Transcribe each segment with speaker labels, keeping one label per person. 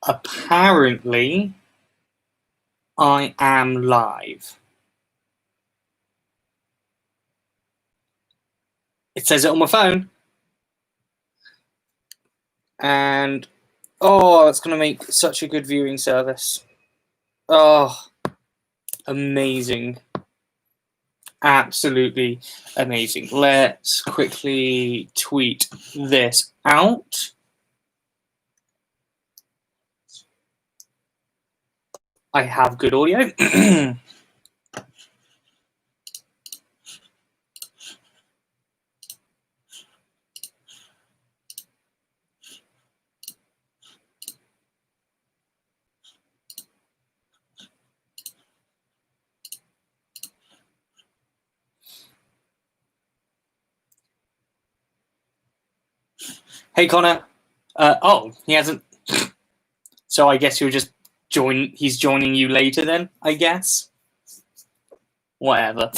Speaker 1: Apparently, I am live. It says it on my phone. And, oh, it's going to make such a good viewing service. Oh, amazing. Absolutely amazing. Let's quickly tweet this out. I have good audio. Hey, Connor. Oh, he hasn't. So I guess he'll just join. He's joining you later then, I guess. Whatever.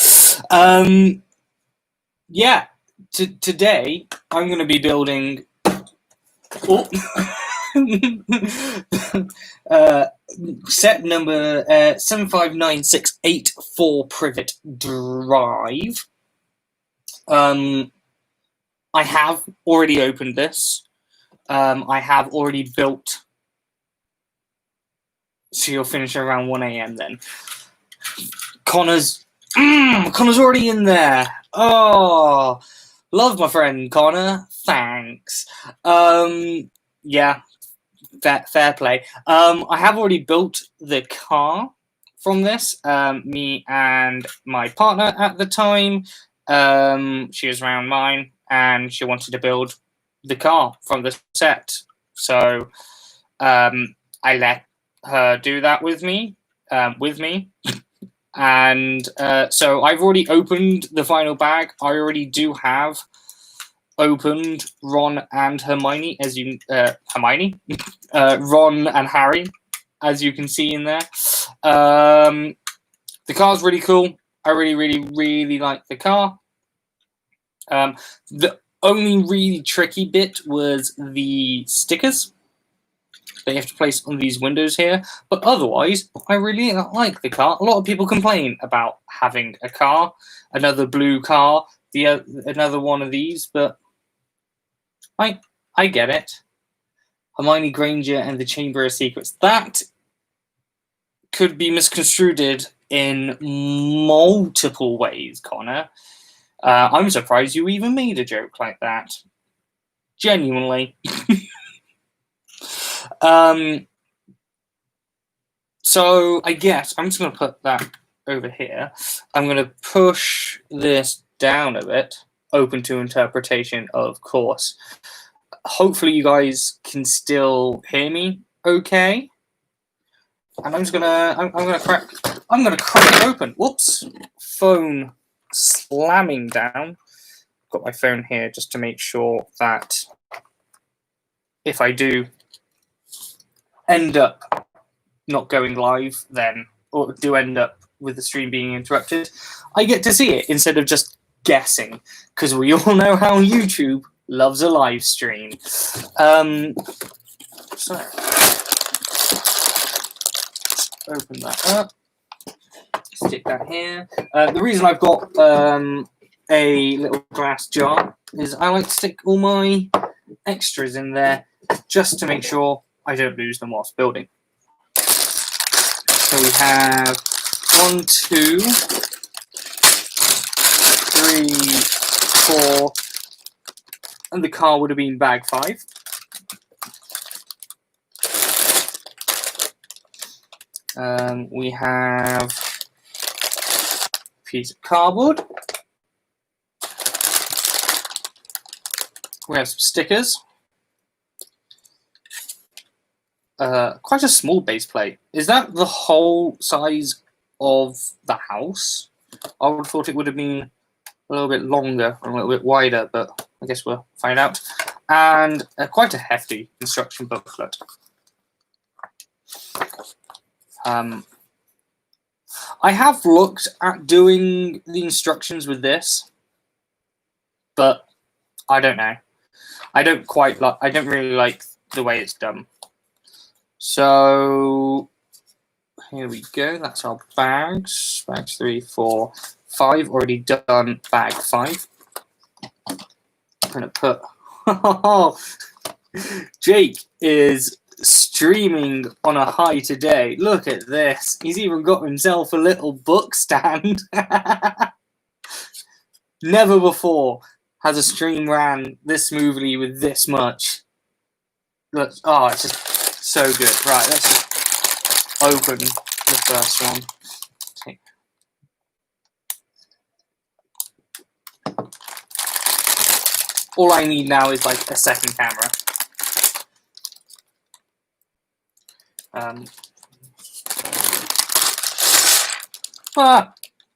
Speaker 1: Yeah. Today, I'm going to be building. Oh. Set number 759684 Privet Drive. I have already opened this. I have already built. So you'll finish around 1 a.m. then. Connor's already in there. Oh, love my friend Connor. Thanks. Yeah, fair play. I have already built the car from this. Me and my partner at the time. She was around mine, and she wanted to build the car from the set. So, I let her do that with me. And so I've already opened the final bag. I already do have opened Ron and Hermione, as you Ron and Harry, as you can see in there. The car's really cool. I really like the car. The only really tricky bit was the stickers that you have to place on these windows here, but otherwise, I really like the car. A lot of people complain about having a car, another blue car, another one of these, but I get it. Hermione Granger and the Chamber of Secrets. That could be misconstrued in multiple ways, Connor. I'm surprised you even made a joke like that. Genuinely. So I guess I'm just going to put that over here. I'm going to push this down a bit. Open to interpretation, of course. Hopefully you guys can still hear me okay. And I'm gonna crack it open. Whoops. Phone slamming down. Got my phone here just to make sure that if I do end up not going live, then, or do end up with the stream being interrupted, I get to see it instead of just guessing, because we all know how YouTube loves a live stream. So open that up, stick that here. The reason I've got a little glass jar is I like to stick all my extras in there just to make sure I don't lose them whilst building. So we have 1, 2, 3, 4, and the car would have been bag 5. We have a piece of cardboard. We have some stickers. Quite a small base plate. Is that the whole size of the house? I would have thought it would have been a little bit longer and a little bit wider, but I guess we'll find out. And quite a hefty instruction booklet. I have looked at doing the instructions with this, but I don't know. I don't really like the way it's done. So here we go. That's our bags. Bags 3, 4, 5. Already done bag 5. I'm gonna put. Jake is streaming on a high today. Look at this. He's even got himself a little book stand. Never before has a stream ran this smoothly with this much. Look, oh, it's just so good. Right, let's just open the first one. All I need now is like a second camera.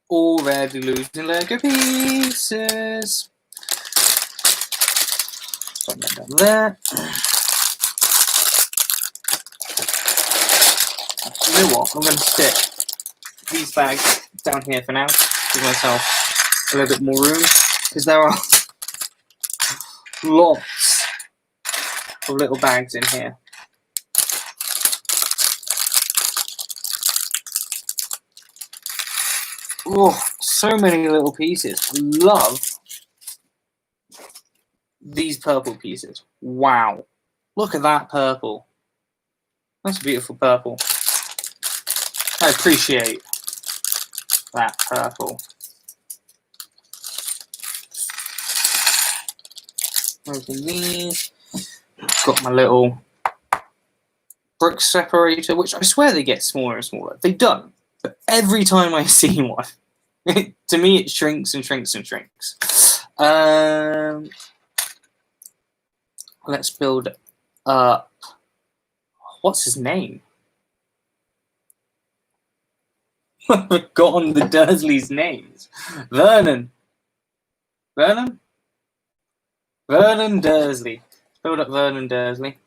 Speaker 1: Already losing Lego pieces. Put that down there. You know what? I'm going to stick these bags down here for now. Give myself a little bit more room because there are lots of little bags in here. Oh, so many little pieces. I love these purple pieces. Wow. Look at that purple. That's a beautiful purple. I appreciate that purple. Open these. Got my little brick separator, which I swear they get smaller and smaller. They don't. But every time I see one, to me it shrinks and shrinks and shrinks. Let's build up. What's his name? I've forgotten the Dursleys' names. Vernon. Vernon? Vernon Dursley. Build up Vernon Dursley.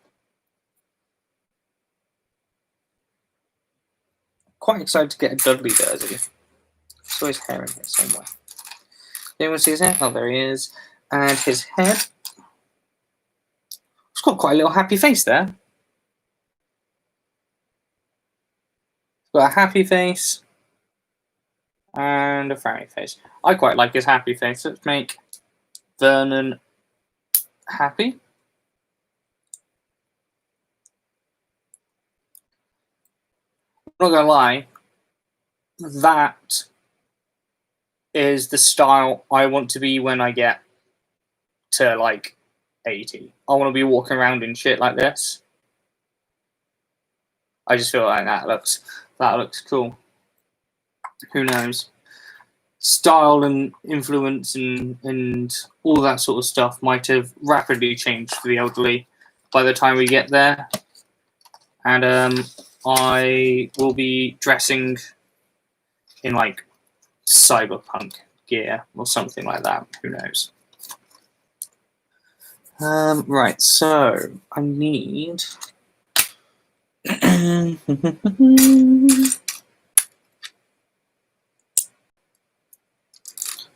Speaker 1: Quite excited to get a Dudley Dursley. Saw his hair in here somewhere. Anyone see his hair? Oh, there he is. And his head. He's got quite a little happy face there. Got a happy face and a frowny face. I quite like his happy face. Let's make Vernon happy. I'm not gonna lie, that is the style I want to be when I get to like 80. I want to be walking around in shit like this. I just feel like that looks cool. Who knows? Style and influence and all that sort of stuff might have rapidly changed for the elderly by the time we get there. And I will be dressing in like cyberpunk gear or something like that. Who knows? Right, so I need.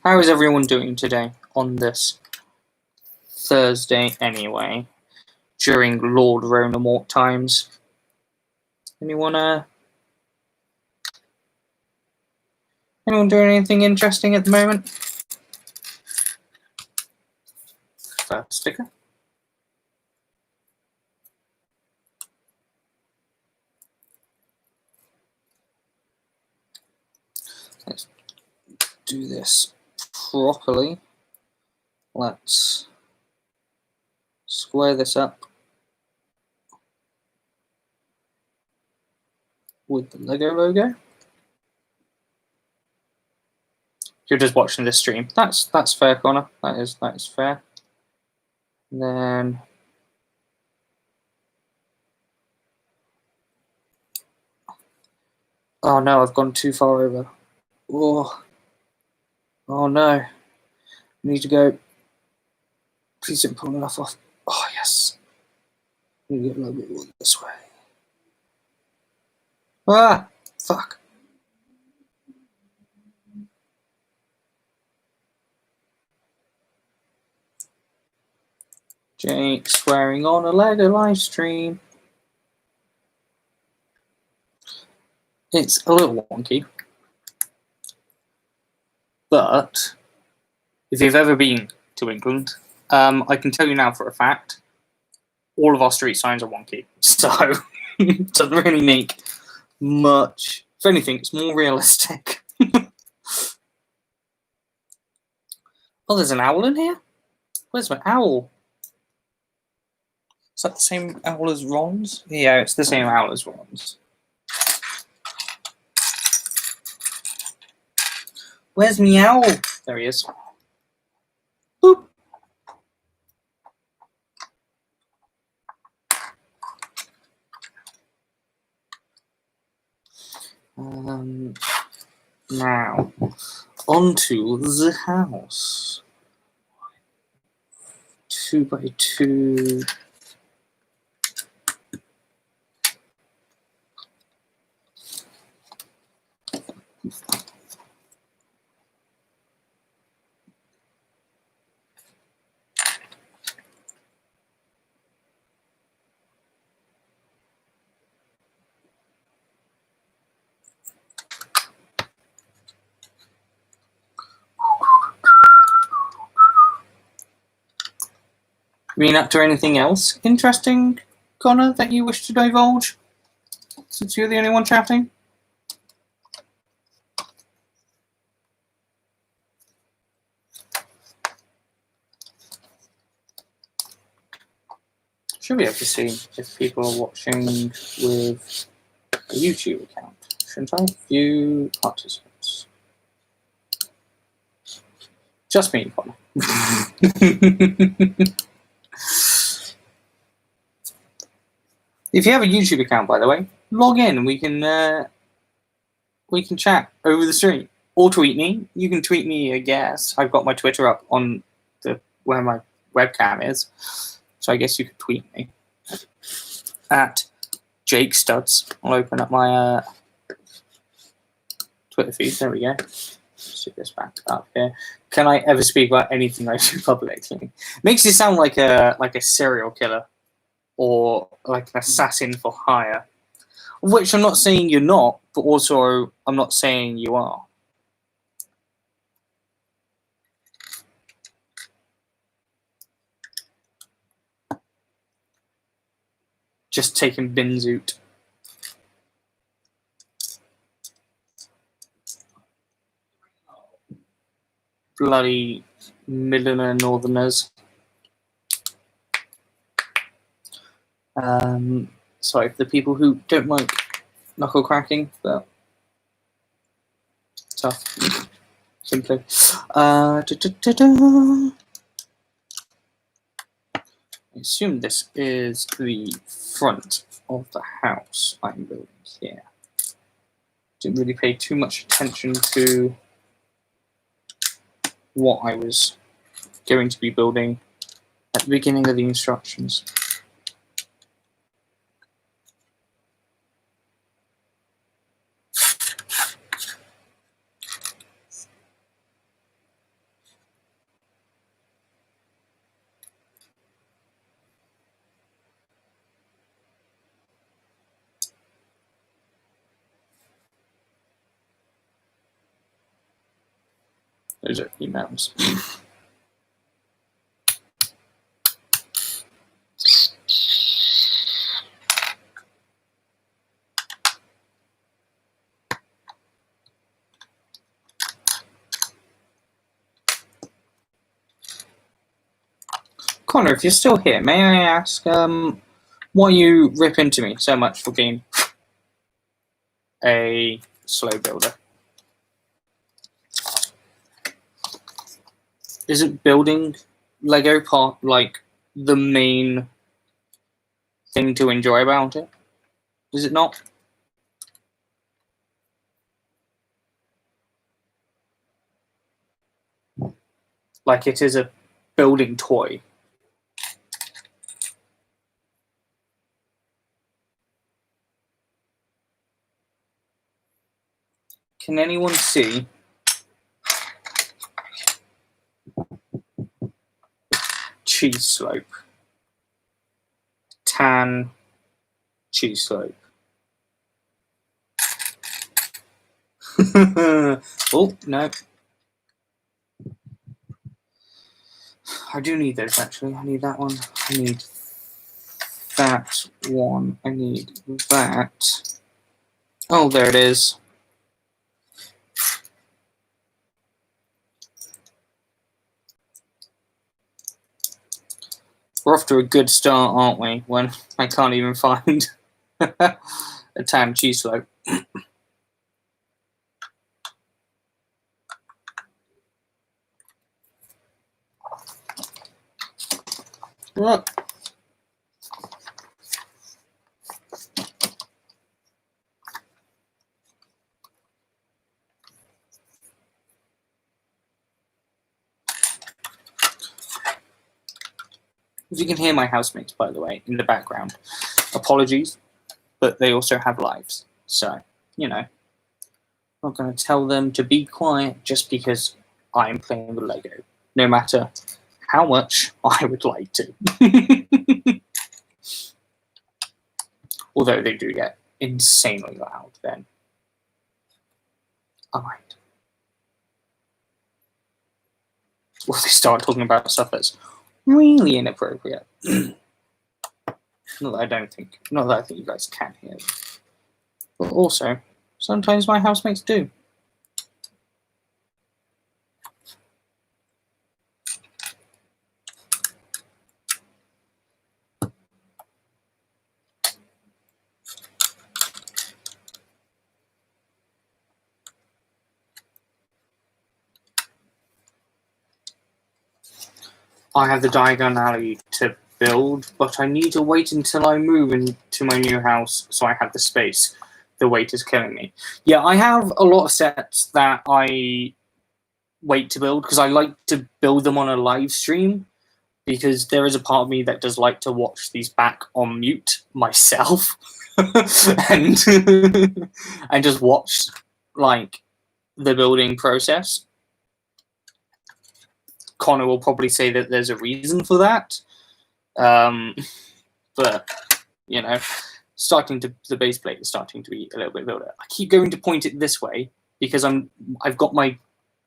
Speaker 1: How is everyone doing today on this Thursday anyway, during Lord Ronamort times? Anyone doing anything interesting at the moment? First sticker. Let's do this properly. Let's square this up with the Lego logo. You're just watching this stream. That's fair, Connor. That is fair. And then oh no, I've gone too far over. Oh no. I need to go. Please don't pull enough off. Oh yes. Let me get a little bit more this way. Ah, fuck. Jake swearing on a Lego live stream. It's a little wonky. But if you've ever been to England, I can tell you now for a fact, all of our street signs are wonky. So it doesn't really make much. If anything, it's more realistic. Oh, there's an owl in here? Where's my owl? Is that the same owl as Ron's? Yeah, it's the same owl as Ron's. Where's my owl? There he is. Boop. Now, onto the house. 2x2. Been up to anything else interesting, Connor, that you wish to divulge? Since you're the only one chatting? Should be able to see if people are watching with a YouTube account, shouldn't I? View participants. Just me, Connor. If you have a YouTube account, by the way, log in and we can chat over the stream. Or tweet me. You can tweet me a guess. I've got my Twitter up on where my webcam is. So I guess you could tweet me at Jake Studs. I'll open up my Twitter feed. There we go. Stick this back up here. Can I ever speak about anything I do publicly? Makes it sound like a serial killer or like an assassin for hire. Which I'm not saying you're not, but also I'm not saying you are. Just taking Binzoot. Bloody Midlander Northerners. Sorry for the people who don't like knuckle cracking, but tough. Simply. I assume this is the front of the house I'm building here. Didn't really pay too much attention to what I was going to be building at the beginning of the instructions. Those are emails. Connor, if you're still here, may I ask why you rip into me so much for being a slow builder? Isn't building Lego part like the main thing to enjoy about it? Is it not? Like it is a building toy. Can anyone see cheese slope? Tan cheese slope. Oh, no. I do need those, actually. I need that one. I need that one. I need that. Oh, there it is. We're off to a good start, aren't we? When I can't even find a tan cheese float. Look. If you can hear my housemates, by the way, in the background, apologies, but they also have lives. So, you know, I'm not going to tell them to be quiet just because I'm playing with Lego, no matter how much I would like to. Although they do get insanely loud then. I might. Or they start talking about stuff that's really inappropriate. Not that I think you guys can hear them. But also, sometimes my housemates do. I have the diagonal alley to build, but I need to wait until I move into my new house so I have the space. The wait is killing me. Yeah, I have a lot of sets that I wait to build because I like to build them on a live stream, because there is a part of me that does like to watch these back on mute myself and and just watch like the building process. Connor will probably say that there's a reason for that, but you know, the base plate is starting to be a little bit builder. I keep going to point it this way because I've got my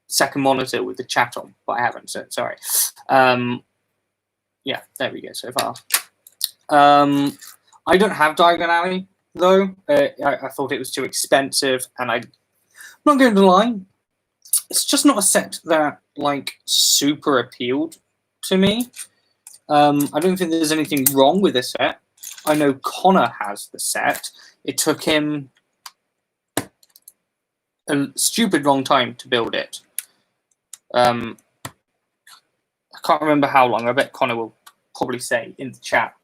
Speaker 1: second monitor with the chat on, but I haven't. So sorry. Yeah, there we go. So far, I don't have Diagon Alley though. I thought it was too expensive, and I'm not going to lie, it's just not a set that like super appealed to me. I don't think there's anything wrong with the set. I know Connor has the set. It took him a stupid long time to build it. I can't remember how long. I bet Connor will probably say in the chat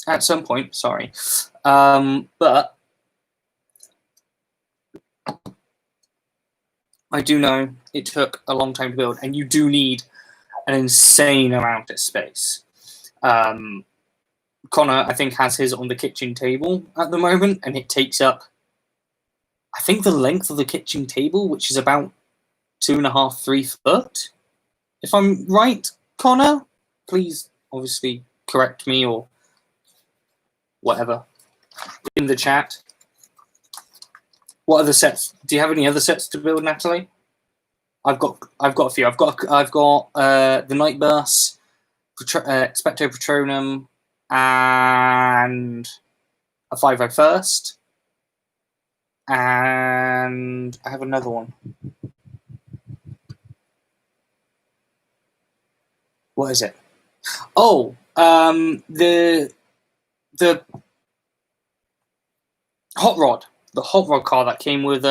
Speaker 1: at some point. Sorry, but I do know it took a long time to build, and you do need an insane amount of space. Connor, I think, has his on the kitchen table at the moment, and it takes up, I think, the length of the kitchen table, which is about 2.5, 3 foot. If I'm right, Connor, please obviously correct me or whatever in the chat. What other sets? Do you have any other sets to build, Natalie? I've got a few. I've got the Nightburst, Expecto Patronum, and a 501st, and I have another one. What is it? Oh, the Hot Rod. The Hot Rod car that came with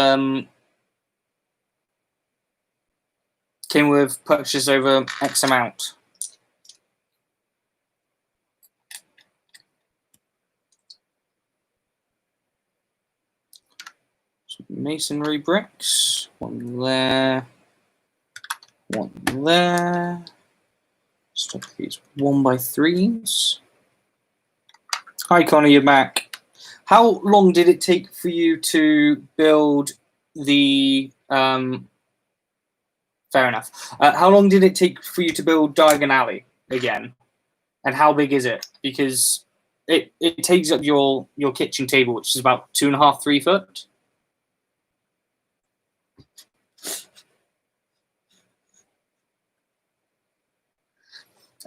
Speaker 1: purchase over X amount. Masonry bricks. One there. One there. Stuff these 1x3s. Hi, Connor, you're back. How long did it take for you to build the? Fair enough. How long did it take for you to build Diagon Alley again? And how big is it? Because it takes up your kitchen table, which is about 2.5, 3 foot.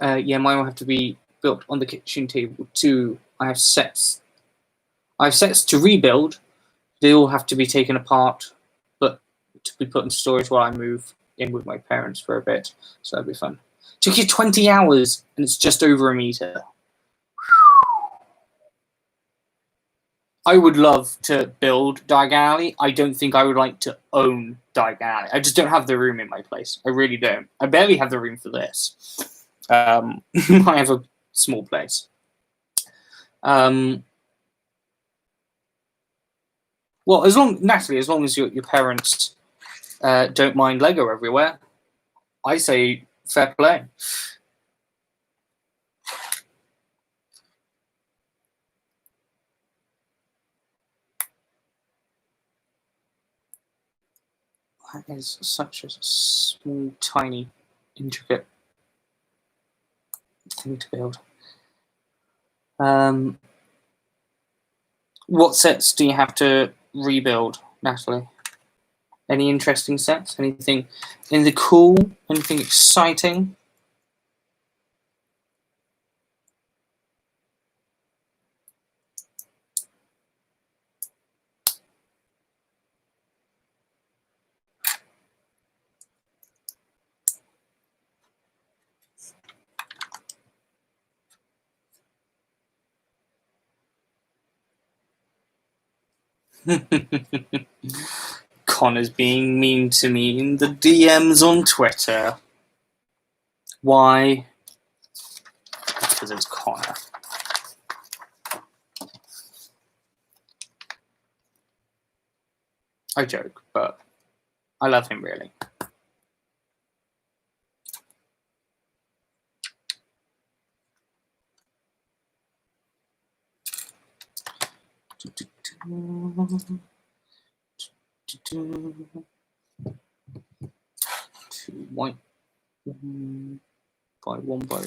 Speaker 1: Yeah, mine will have to be built on the kitchen table too. I have sets to rebuild. They all have to be taken apart, but to be put in storage while I move in with my parents for a bit. So that'd be fun. Took you 20 hours, and it's just over a meter. I would love to build Diagon Alley. I don't think I would like to own Diagon Alley. I just don't have the room in my place. I really don't. I barely have the room for this. I have a small place. Well, as long as your parents don't mind Lego everywhere, I say fair play. That is such a small, tiny, intricate thing to build. What sets do you have to rebuild, Natalie? Any interesting sets? Anything cool? Anything exciting? Connor's being mean to me in the DMs on Twitter. Why? Because it's Connor. I joke, but I love him really. Two white by one by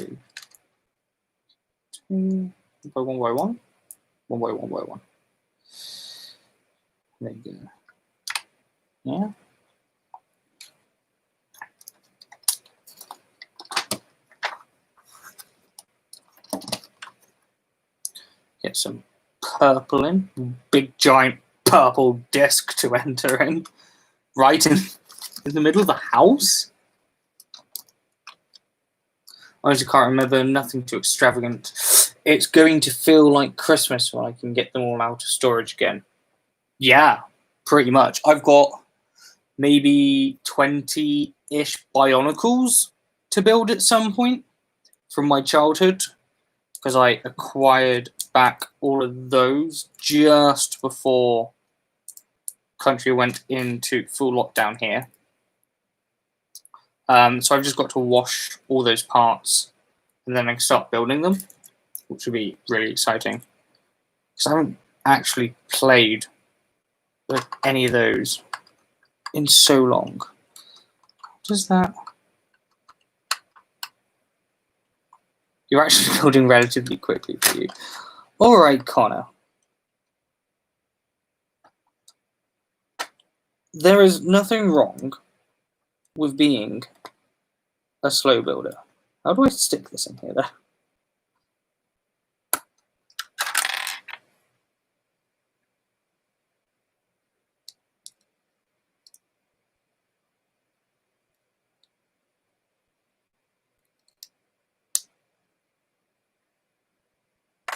Speaker 1: two by one by one by one by one. There you go. Yeah. Get some purple in. Big giant purple disc to enter in. Right in the middle of the house? I honestly can't remember. Nothing too extravagant. It's going to feel like Christmas when I can get them all out of storage again. Yeah, pretty much. I've got maybe 20-ish Bionicles to build at some point from my childhood, because I acquired back all of those just before country went into full lockdown here. So I've just got to wash all those parts and then I can start building them, which would be really exciting. Because I haven't actually played with any of those in so long. Does that? You're actually building relatively quickly for you. All right, Connor. There is nothing wrong with being a slow builder. How do I stick this in here, though?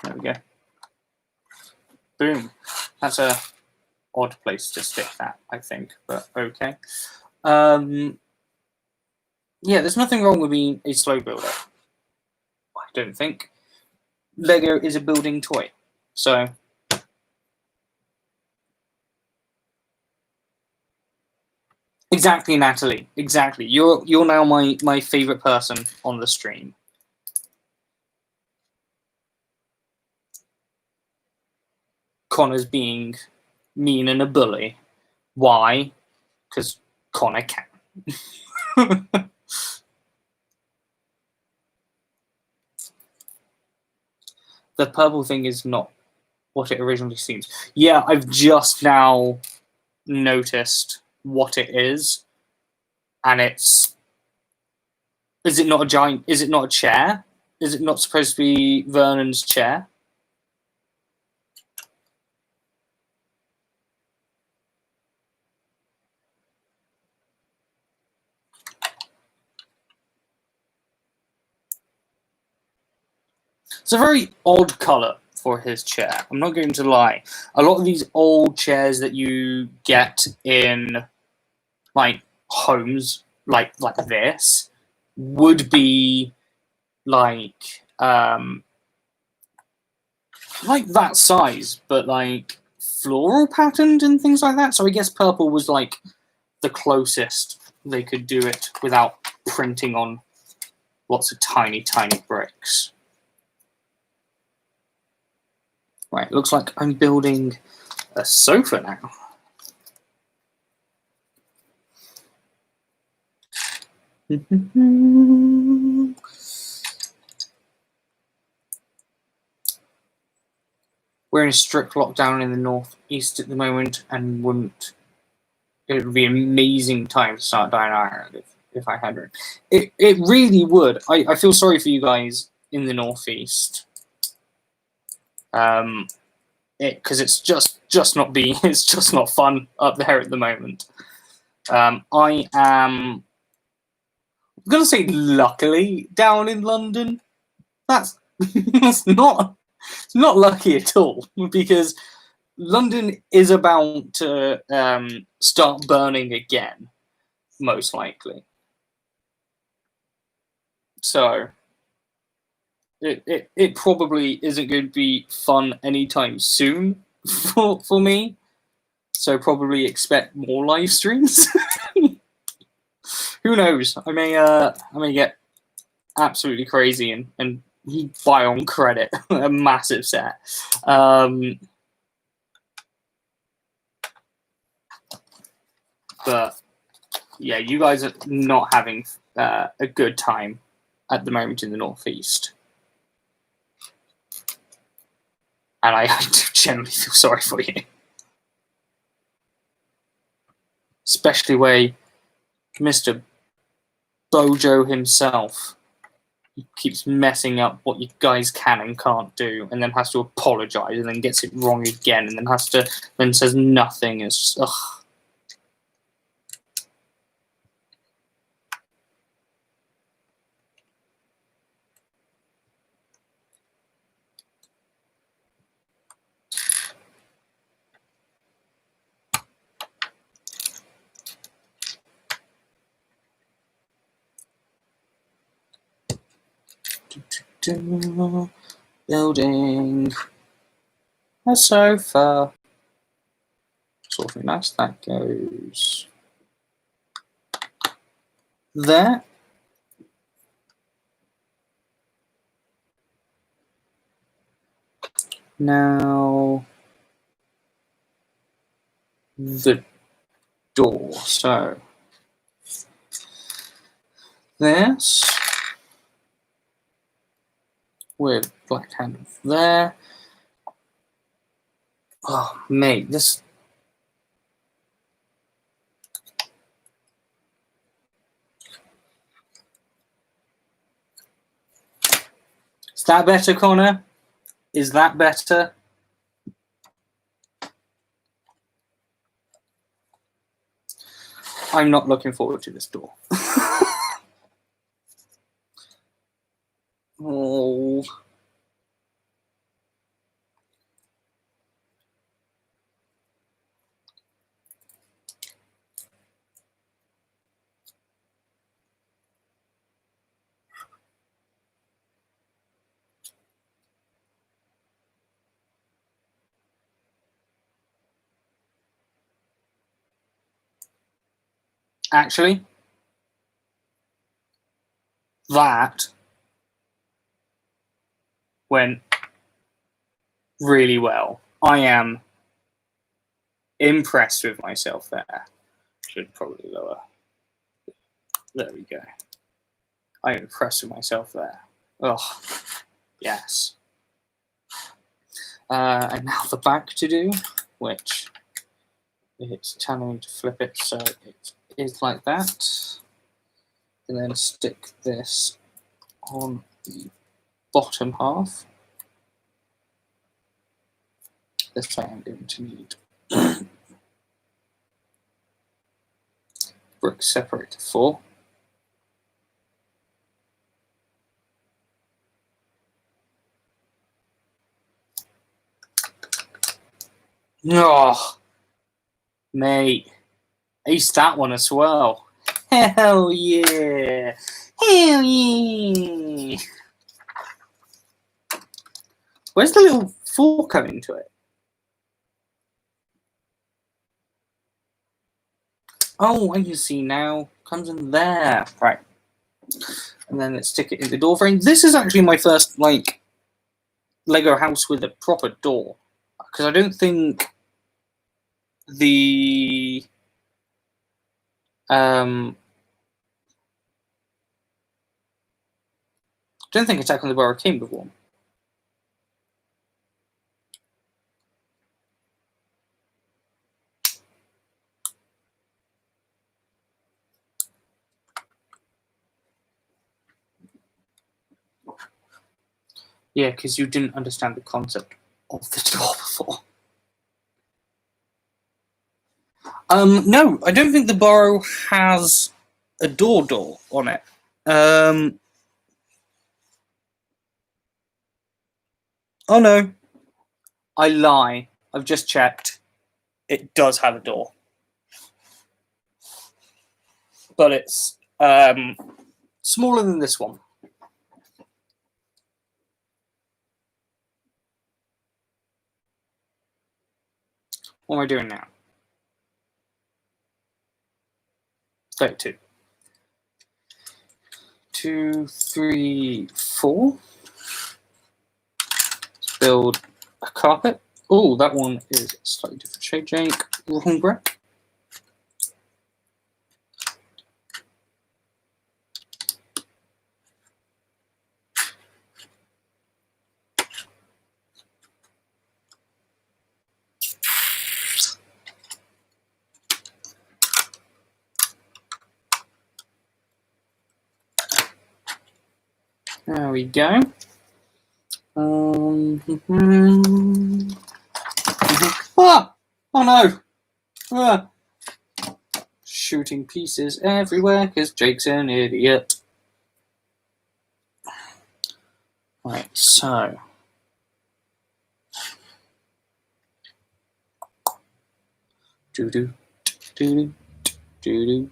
Speaker 1: There we go. Boom. That's a odd place to stick that, I think, but okay. Yeah, there's nothing wrong with being a slow builder. I don't think. Lego is a building toy, so exactly, Natalie. Exactly. You're now my favorite person on the stream. Connor's being mean and a bully. Why? Because Connor can. The purple thing is not what it originally seems. Yeah, I've just now noticed what it is, and it's Is it not a giant? Is it not a chair? Is it not supposed to be Vernon's chair? It's a very odd colour for his chair. I'm not going to lie. A lot of these old chairs that you get in like homes like this would be like that size, but like floral patterned and things like that. So I guess purple was like the closest they could do it without printing on lots of tiny bricks. Right, looks like I'm building a sofa now. We're in a strict lockdown in the northeast at the moment, and it would be an amazing time to start Dying Ireland if I had it. It really would. I feel sorry for you guys in the northeast. Because it's just not it's just not fun up there at the moment. I am gonna say luckily down in London. That's not lucky at all, because London is about to start burning again, most likely. So it probably isn't going to be fun anytime soon for me. So probably expect more live streams. Who knows? I may get absolutely crazy and buy on credit a massive set. But yeah, you guys are not having a good time at the moment in the northeast. And I generally feel sorry for you. Especially where Mr. Bojo himself keeps messing up what you guys can and can't do, and then has to apologise, and then gets it wrong again, and then says nothing. It's just, ugh. Building a sofa. Something nice that goes there. Now the door. So this with black handle there. Oh, mate, this. Is that better, Connor? Is that better? I'm not looking forward to this door. Oh. Actually, that went really well. I am impressed with myself there. Should probably lower. There we go. I'm impressed with myself there. Oh, yes. And now the back to do, which it's telling me to flip it so it is like that. and then stick this on the bottom half. This time I'm going to need brick separator 4. Oh, mate, aced that one as well. Hell yeah! Hell yeah! Where's the little fork coming to it? Oh, I can see now. Comes in there. Right. And then let's stick it in the door frame. This is actually my first, like, Lego house with a proper door. Because I don't think the... I don't think Attack on the Burrow came with one. Yeah, because you didn't understand the concept of the door before. No, I don't think the Burrow has a door on it. Oh no, I lie. I've just checked. It does have a door, but it's smaller than this one. What am I doing now? 32. 2, 3, 4. Let's build a carpet. Oh, that one is a slightly different shade, Jake. Wrong brick. There we go. Ah! Oh no! Ah! Shooting pieces everywhere because Jake's an idiot. Right, so. Doo-doo, doo-doo, doo-doo.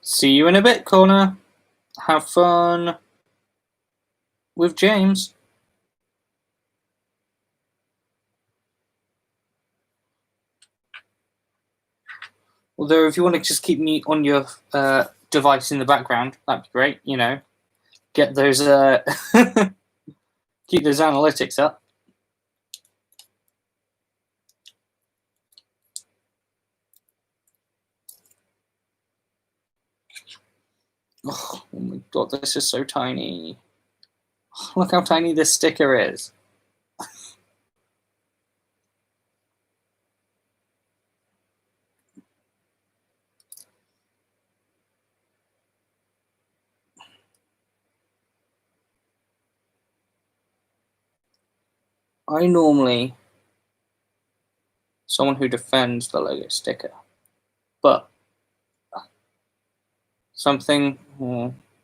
Speaker 1: See you in a bit, Connor. Have fun with James. Although, if you want to just keep me on your device in the background, that'd be great. You know, get those, keep those analytics up. Oh my god, this is so tiny. Look how tiny this sticker is. I normally someone who defends the Lego sticker, but something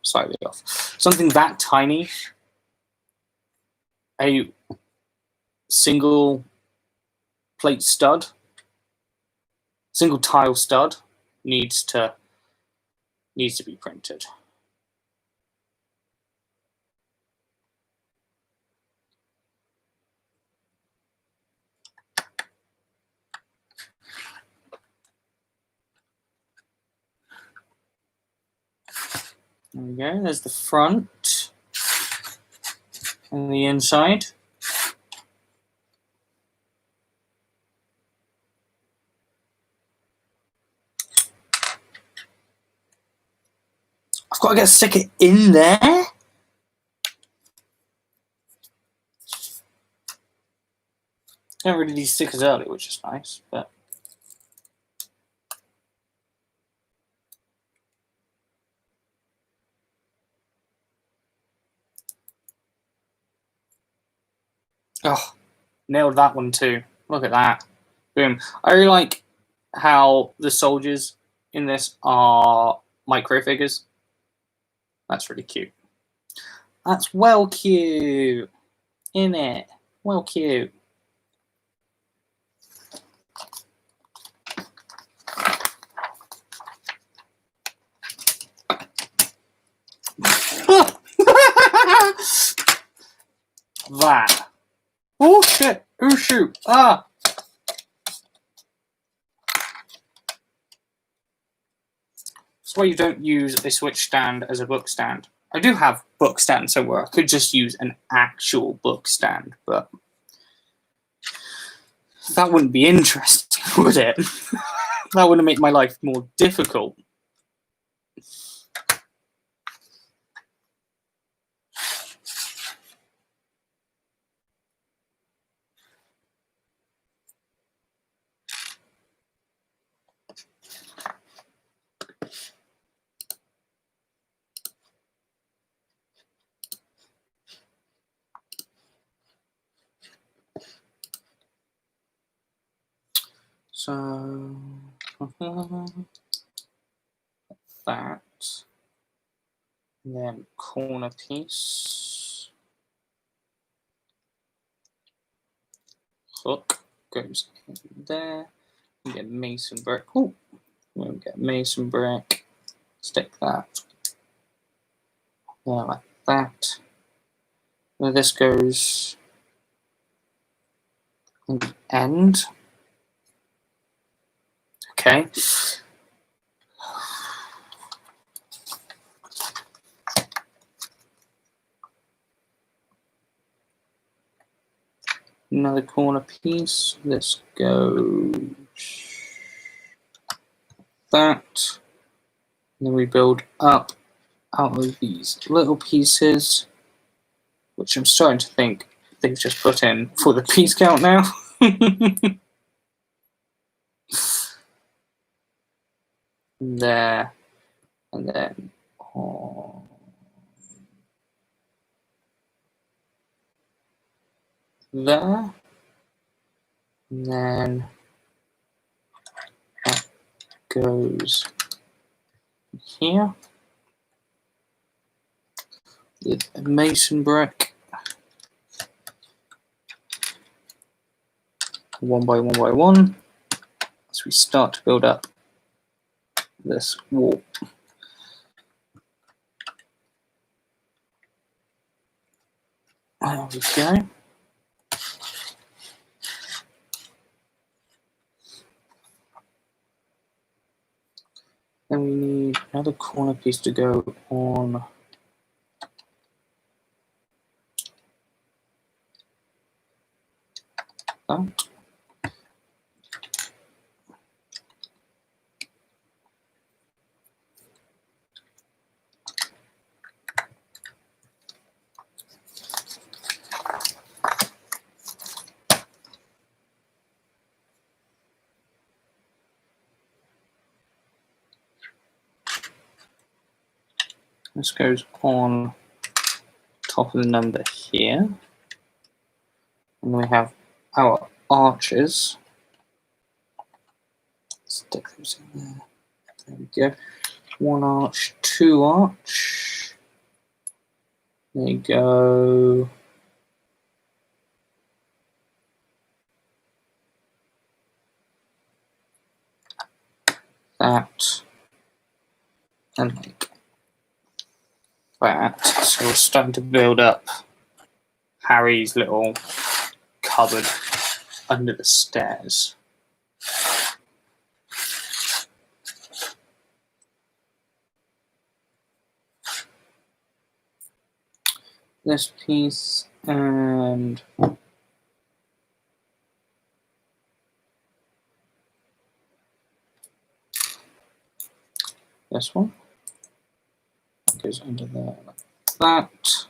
Speaker 1: slightly off. Something that tiny, a single plate stud, single tile stud needs to be printed. There we go, there's the front and the inside. got to get a sticker in there. Got rid of these stickers early, which is nice, but. Oh, nailed that one too. Look at that. Boom. I really like how the soldiers in this are micro figures. That's really cute. That's well cute, isn't it? Well cute. That. Oh shit! Oh shoot! Ah! That's why you don't use a Switch stand as a book stand. I do have book stands somewhere. I could just use an actual book stand, but that wouldn't be interesting, would it? That would make my life more difficult. So that, and then corner piece, hook goes in there. We get mason brick. Oh, we'll get mason brick. Stick that there like that. Where this goes in the end. Okay. Another corner piece. This goes that. And then we build up out of these little pieces, which I'm starting to think they've just put in for the piece count now. There, and then there, and then that goes here with a mason brick, one by one, as we start to build up this wall. There we go. Then we need another corner piece to go on that. This goes on top of the number here. And we have our arches. Stick those in there. There we go. One arch, two arch. There you go. That. And like that. So we're starting to build up Harry's little cupboard under the stairs. This piece and this one goes under there like that.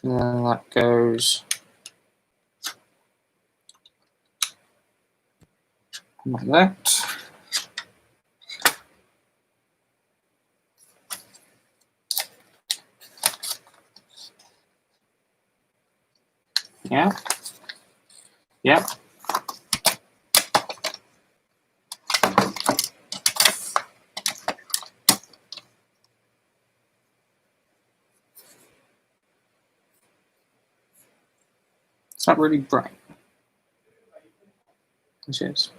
Speaker 1: And then that goes like that. Yeah. Yep. It's not really bright. Which is.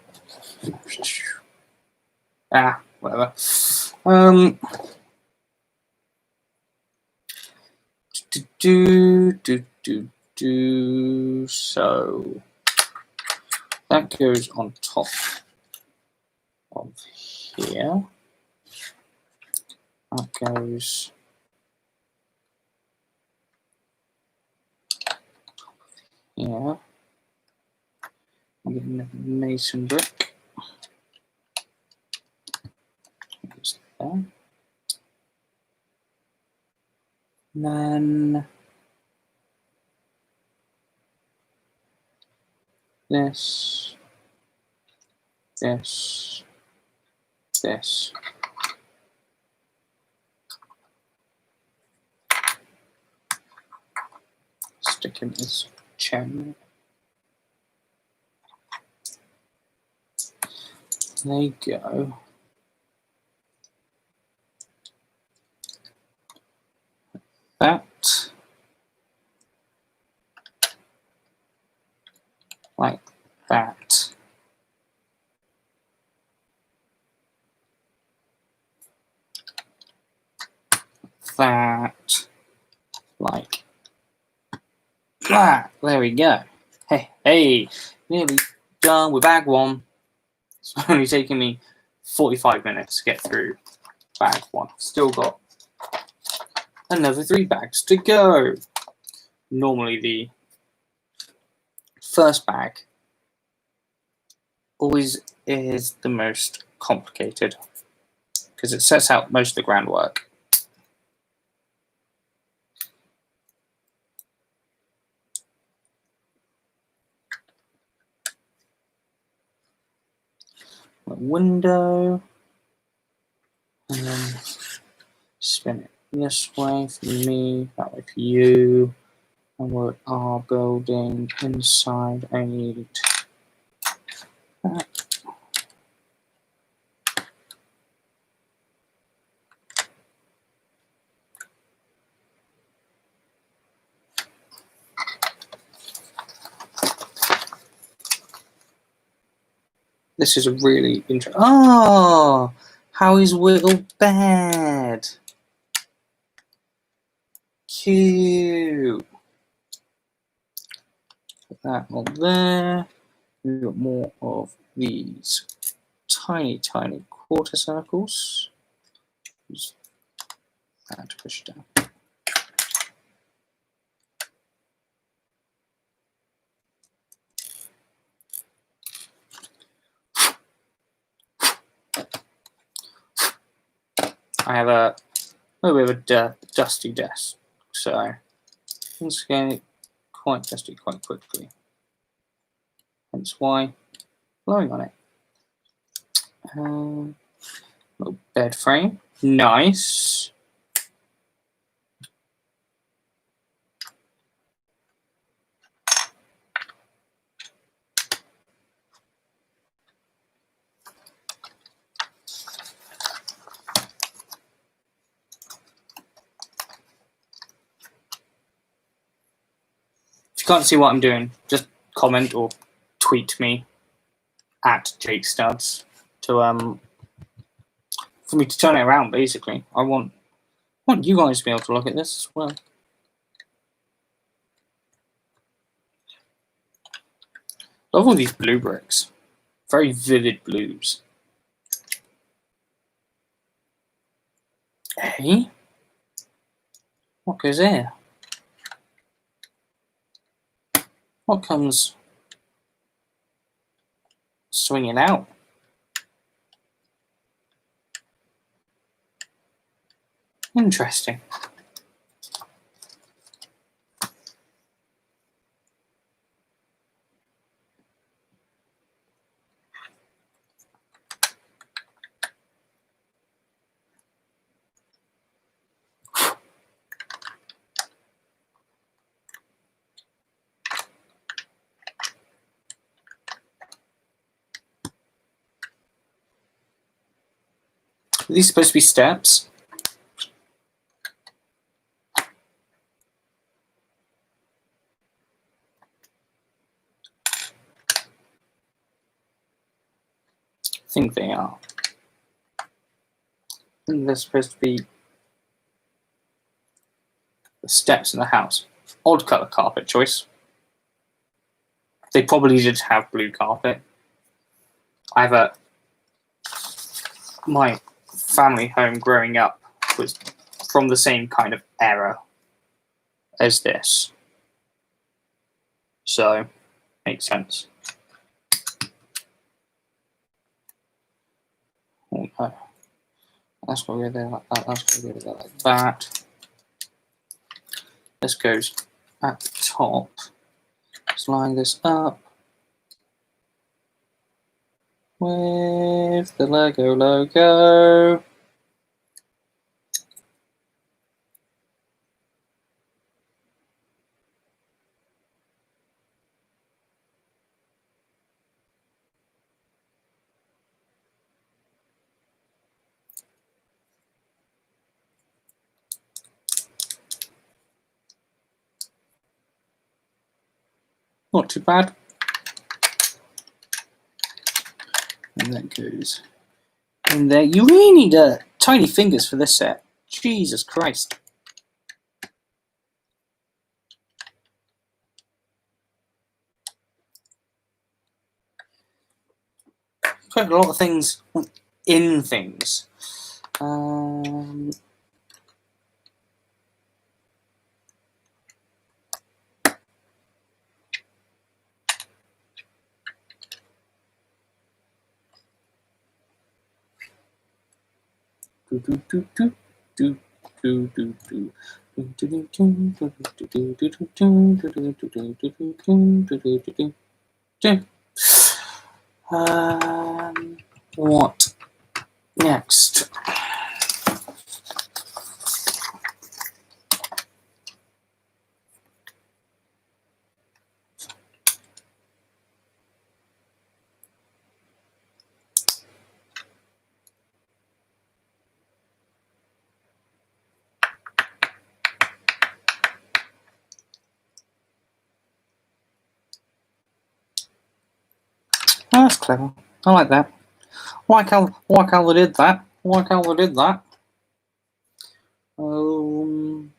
Speaker 1: Whatever. So that goes on top of here. That goes here. I'm getting a mason brick. Goes there. And then this. Stick in this chain. There you go. That. Like that. That. Like that. There we go. Hey, nearly done with bag one. It's only taking me 45 minutes to get through bag one. Still got another 3 bags to go. Normally the first bag always is the most complicated because it sets out most of the groundwork. A window, and then spin it this way for me, that way for you. And we are building inside. I need that. This is a really interesting. Oh, how is Whittle bad? Cute. Put that on there. We've got more of these tiny quarter circles. Use that to push down. I have a little bit of a dusty desk, so things get quite dusty quite quickly. Hence why blowing on it. Little bed frame, nice. If you can't see what I'm doing, just comment or tweet me at Jake Studs to for me to turn it around. Basically, I want you guys to be able to look at this as well. Love all these blue bricks, very vivid blues. Hey, what goes here? What comes swinging out? Interesting. Are these supposed to be steps? I think they are. I think they're supposed to be the steps in the house. Odd colour carpet choice. They probably did have blue carpet. My family home growing up was from the same kind of era as this. So, makes sense. Oh no. That's got to go there like that. That's got to go there like that. This goes at the top. Let's line this up with the Lego logo. Not too bad. And that goes in there. You really need tiny fingers for this set. Jesus Christ. Put a lot of things in things. What next? Oh, that's clever. I like that. Like how they did that. Like how they did that. No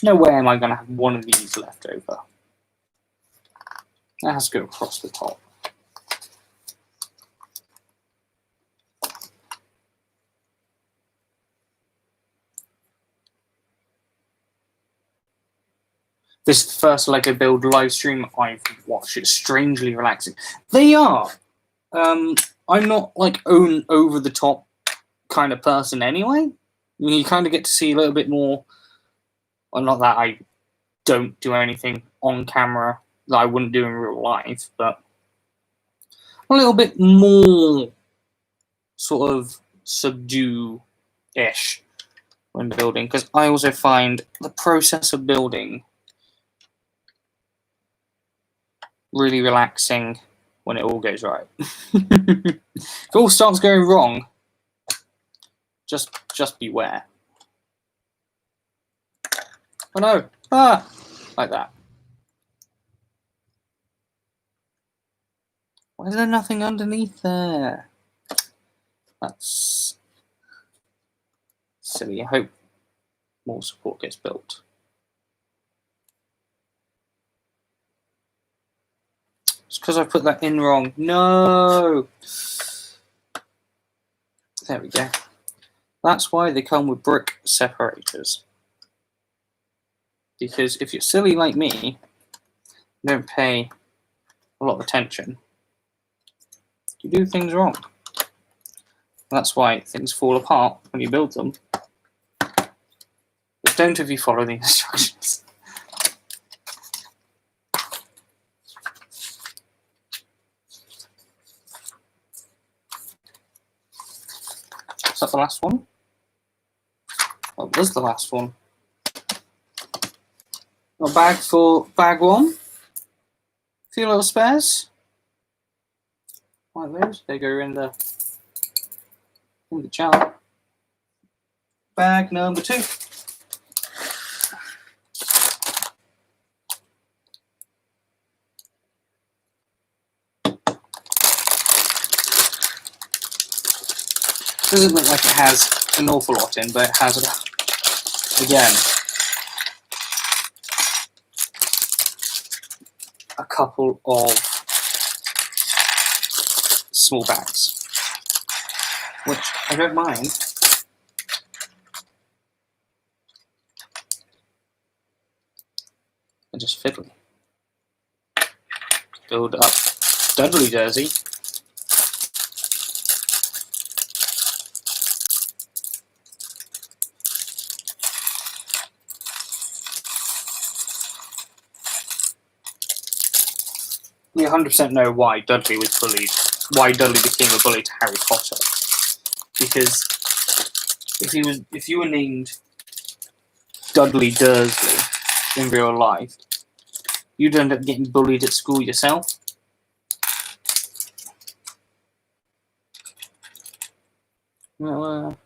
Speaker 1: way am I going to have one of these left over. That has to go across the top. This is the first Lego build live stream I've watched. It's strangely relaxing. They are. I'm not like an over the top kind of person anyway. You kind of get to see a little bit more. Well, not that I don't do anything on camera that I wouldn't do in real life, but a little bit more sort of subdue-ish when building, because I also find the process of building really relaxing when it all goes right. If it all starts going wrong, just beware. Oh no! Ah! Like that. Why is there nothing underneath there? That's silly. I hope more support gets built. It's because I put that in wrong. No! There we go. That's why they come with brick separators. Because if you're silly like me, you don't pay a lot of attention. You do things wrong. That's why things fall apart when you build them. But don't if you follow the instructions. Is that the last one? What was the last one? A bag for bag one. A few little spares. Like those. They go in the jar. Bag number 2. Doesn't look like it has an awful lot in, but it has, again, a couple of small bags, which I don't mind. They're just fiddly. Build up Dudley jersey. We 100% know why Dudley was bullied, why Dudley became a bully to Harry Potter. Because if you were named Dudley Dursley in real life, you'd end up getting bullied at school yourself. Well,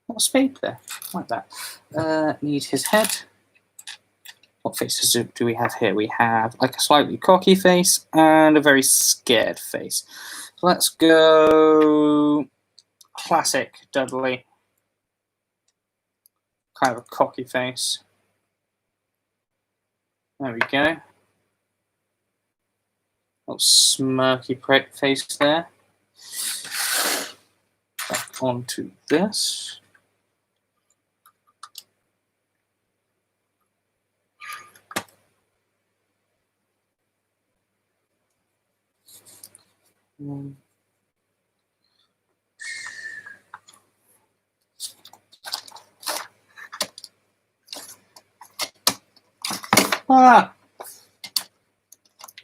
Speaker 1: what spade there? Like that. Need his head. What faces do we have here? We have like a slightly cocky face and a very scared face. So let's go classic Dudley. Kind of a cocky face. There we go. Little smirky face there. Back onto this.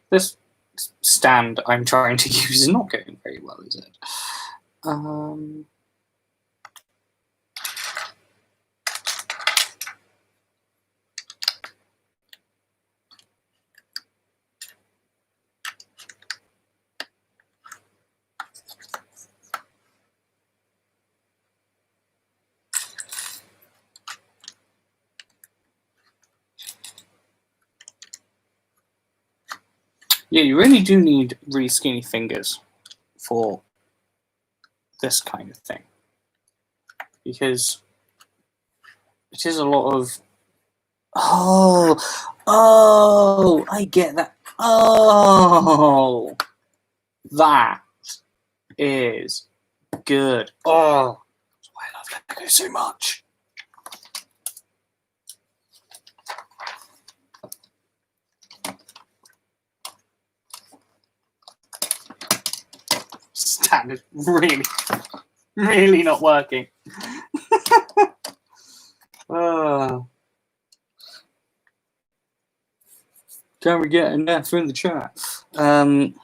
Speaker 1: This stand I'm trying to use is not going very well, is it? Yeah, you really do need really skinny fingers for this kind of thing, because it is a lot of I get that. Oh, that is good. Oh, that's why I love Lego so much. Stand is really not working. Can we get an F in the chat? You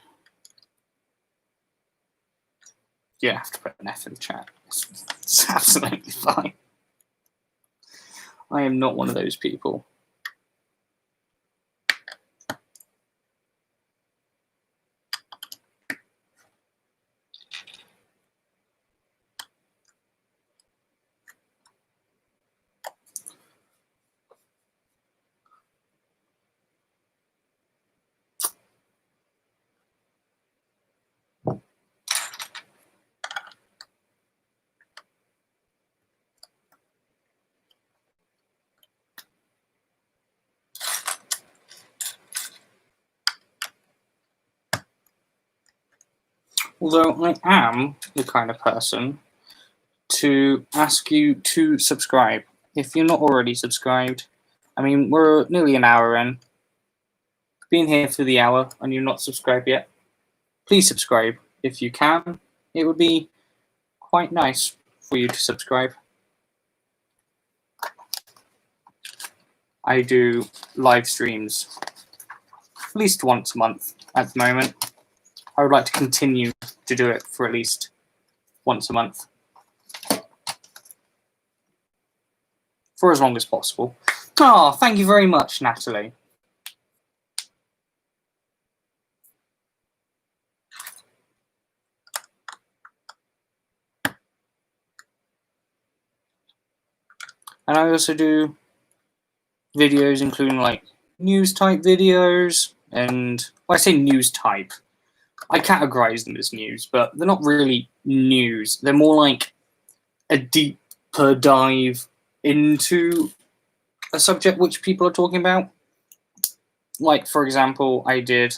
Speaker 1: have to put an F in the chat. It's absolutely fine. I am not one of those people. Although I am the kind of person to ask you to subscribe. If you're not already subscribed, I mean, we're nearly an hour in. Been here for the hour and you're not subscribed yet, please subscribe. if you can, it would be quite nice for you to subscribe. I do live streams at least once a month at the moment. I would like to continue to do it for at least once a month. For as long as possible. Oh, thank you very much, Natalie. And I also do videos including like news type videos, and when I say news type, I categorize them as news, but they're not really news. They're more like a deeper dive into a subject which people are talking about. Like, for example, I did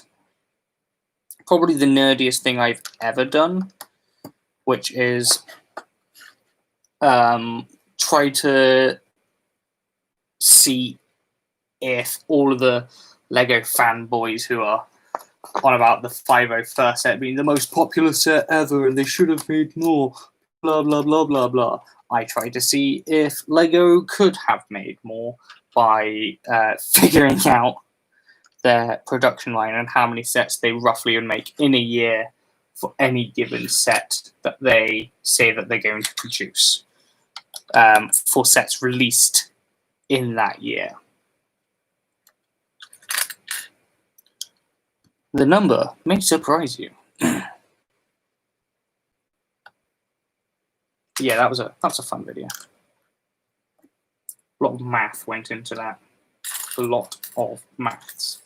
Speaker 1: probably the nerdiest thing I've ever done, which is try to see if all of the Lego fanboys who are on about the 501st set being the most popular set ever and they should have made more, blah, blah, blah, blah, blah. I tried to see if Lego could have made more by figuring out their production line and how many sets they roughly would make in a year for any given set that they say that they're going to produce for sets released in that year. The number may surprise you. Yeah, that was a fun video. A lot of math went into that. A lot of maths.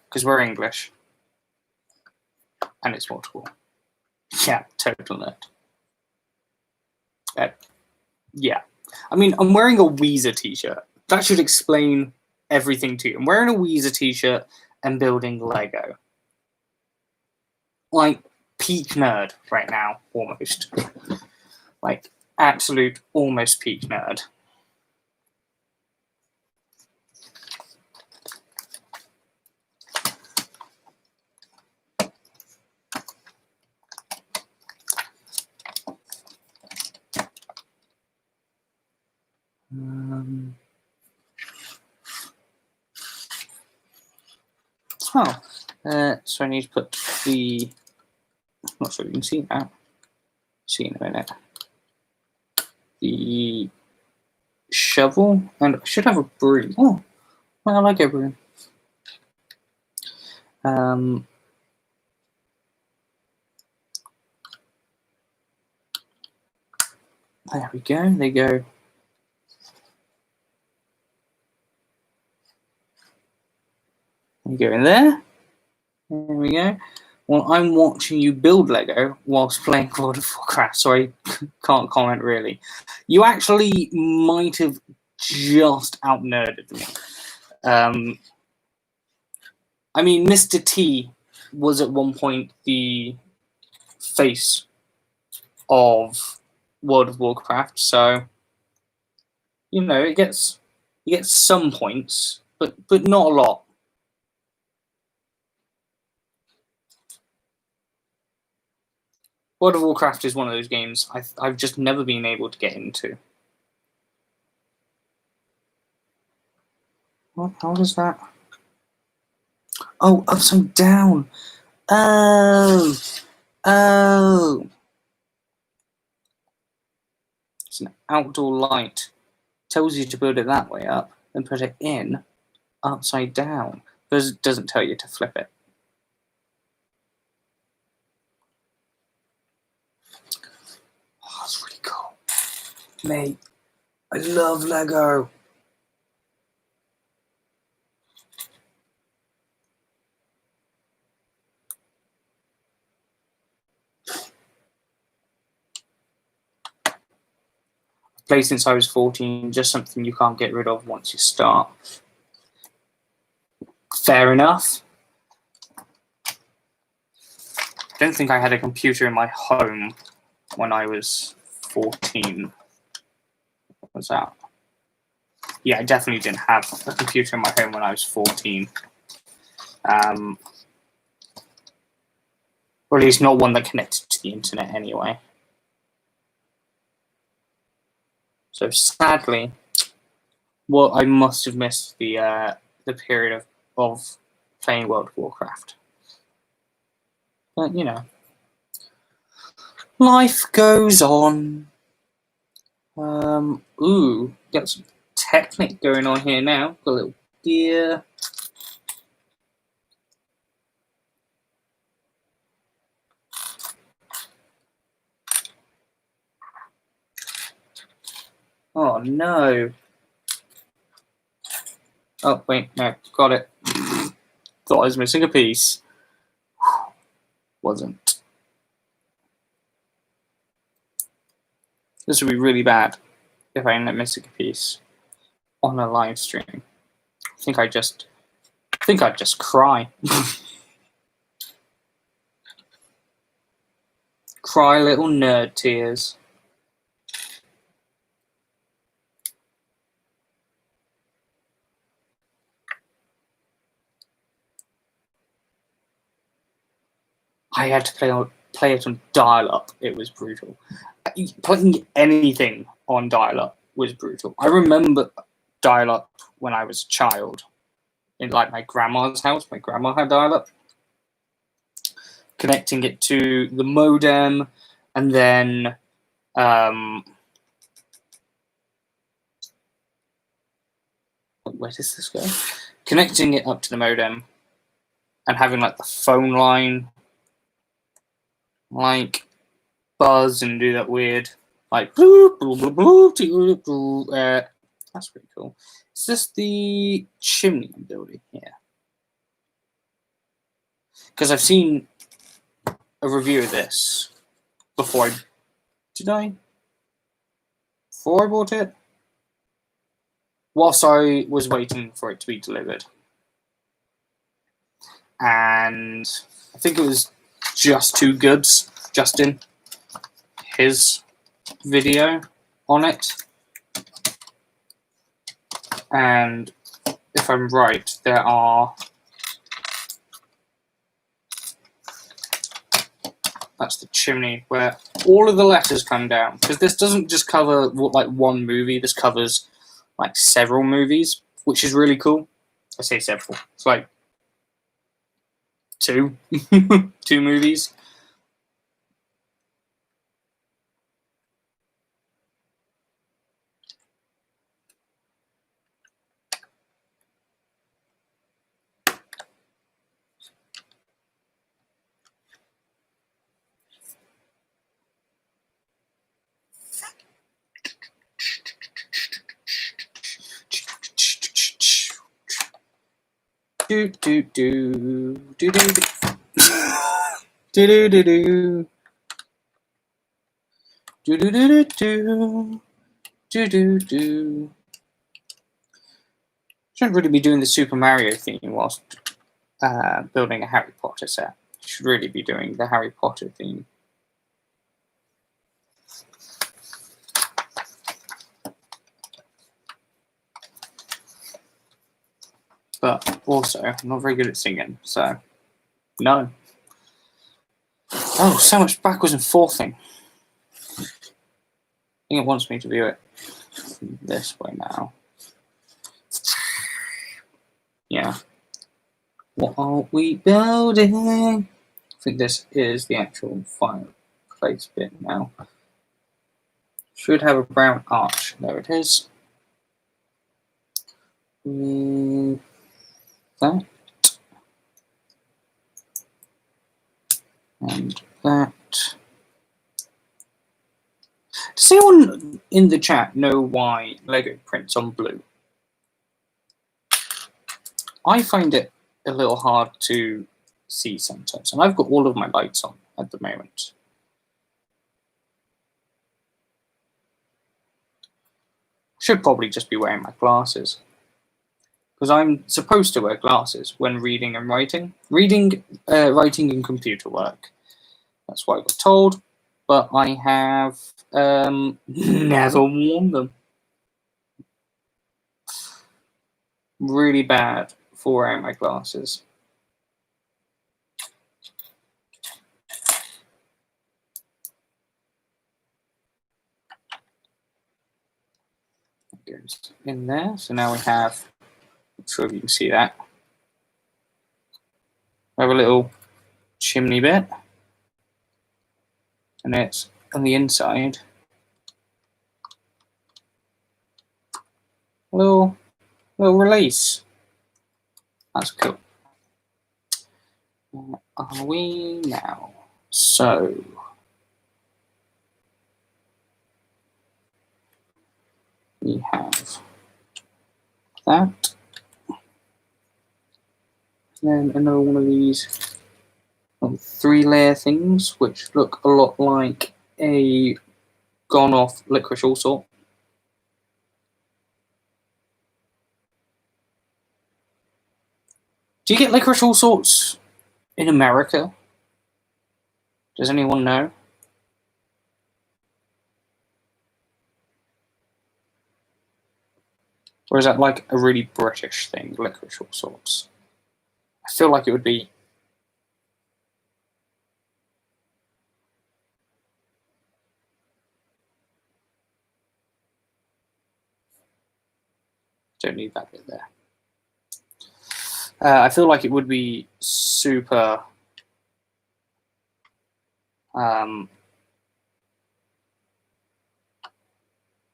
Speaker 1: Because we're English. And it's multiple. Yeah, total nerd. Yeah. I mean, I'm wearing a Weezer t-shirt. That should explain everything to you. I'm wearing a Weezer t-shirt and building Lego. Like, peak nerd right now, almost. Like, absolute, almost peak nerd. So I need to put the... I'm not sure you can see that. See in a minute. The shovel, and I should have a broom. Oh, well, I like a broom. There we go. They go. You go in there. There we go. Well, I'm watching you build Lego whilst playing World of Warcraft, so I can't comment really. You actually might have just out-nerded me. I mean, Mr. T was at one point the face of World of Warcraft, so you know it gets some points, but not a lot. World of Warcraft is one of those games I've just never been able to get into. What? How does that? Oh, upside down. Oh. It's an outdoor light. Tells you to build it that way up and put it in upside down. But it doesn't tell you to flip it. Oh, that's really cool. Mate, I love Lego. Played since I was 14, just something you can't get rid of once you start. Fair enough. Don't think I had a computer in my home when I was 14. What was that? Yeah, I definitely didn't have a computer in my home when I was 14. Or at least not one that connected to the internet anyway. So sadly, well, I must have missed the period of playing World of Warcraft. But you know, life goes on. Ooh, got some Technic going on here now. Got a little gear. Oh no. Oh wait, no, got it. Thought I was missing a piece. Wasn't. This would be really bad if I end up missing a piece on a live stream. I think I'd just cry. Cry little nerd tears. I had to play it on dial-up. It was brutal. Playing anything on dial-up was brutal. I remember dial-up when I was a child. In like my grandma's house, my grandma had dial-up. Connecting it to the modem, and then where does this go? Connecting it up to the modem and having like the phone line like buzz and do that weird like that's pretty cool. Is this the chimney I'm building here? Because I've seen a review of this before before I bought it? Whilst I was waiting for it to be delivered. And I think it was Just Two Goods, Justin, his video on it. And if I'm right, there are... That's the chimney where all of the letters come down. Because this doesn't just cover like one movie, this covers like several movies, which is really cool. I say several. It's like two movies. Do do do do do do do do do do do do do do do do. Shouldn't really be doing the Super Mario theme whilst building a Harry Potter set. Should really be doing the Harry Potter theme. But also, I'm not very good at singing, so no. Oh, so much backwards and forthing. I think it wants me to do it this way now. Yeah. What are we building? I think this is the actual fireplace bit now. Should have a brown arch. There it is. That. And that. Does anyone in the chat know why Lego prints on blue? I find it a little hard to see sometimes, and I've got all of my lights on at the moment. Should probably just be wearing my glasses, because I'm supposed to wear glasses when reading and writing. Writing and computer work. That's what I got told, but I have never worn them. Really bad for wearing my glasses. goes in there. So now we have, I'm not sure if you can see that. We have a little chimney bit, and it's on the inside. Little release. That's cool. Where are we now? So we have that. Then another one of these 3-layer things, which look a lot like a gone off licorice all sort. Do you get licorice all sorts in America? Does anyone know? Or is that like a really British thing, licorice all sorts? I feel like it would be. Don't need that bit there. I feel like it would be super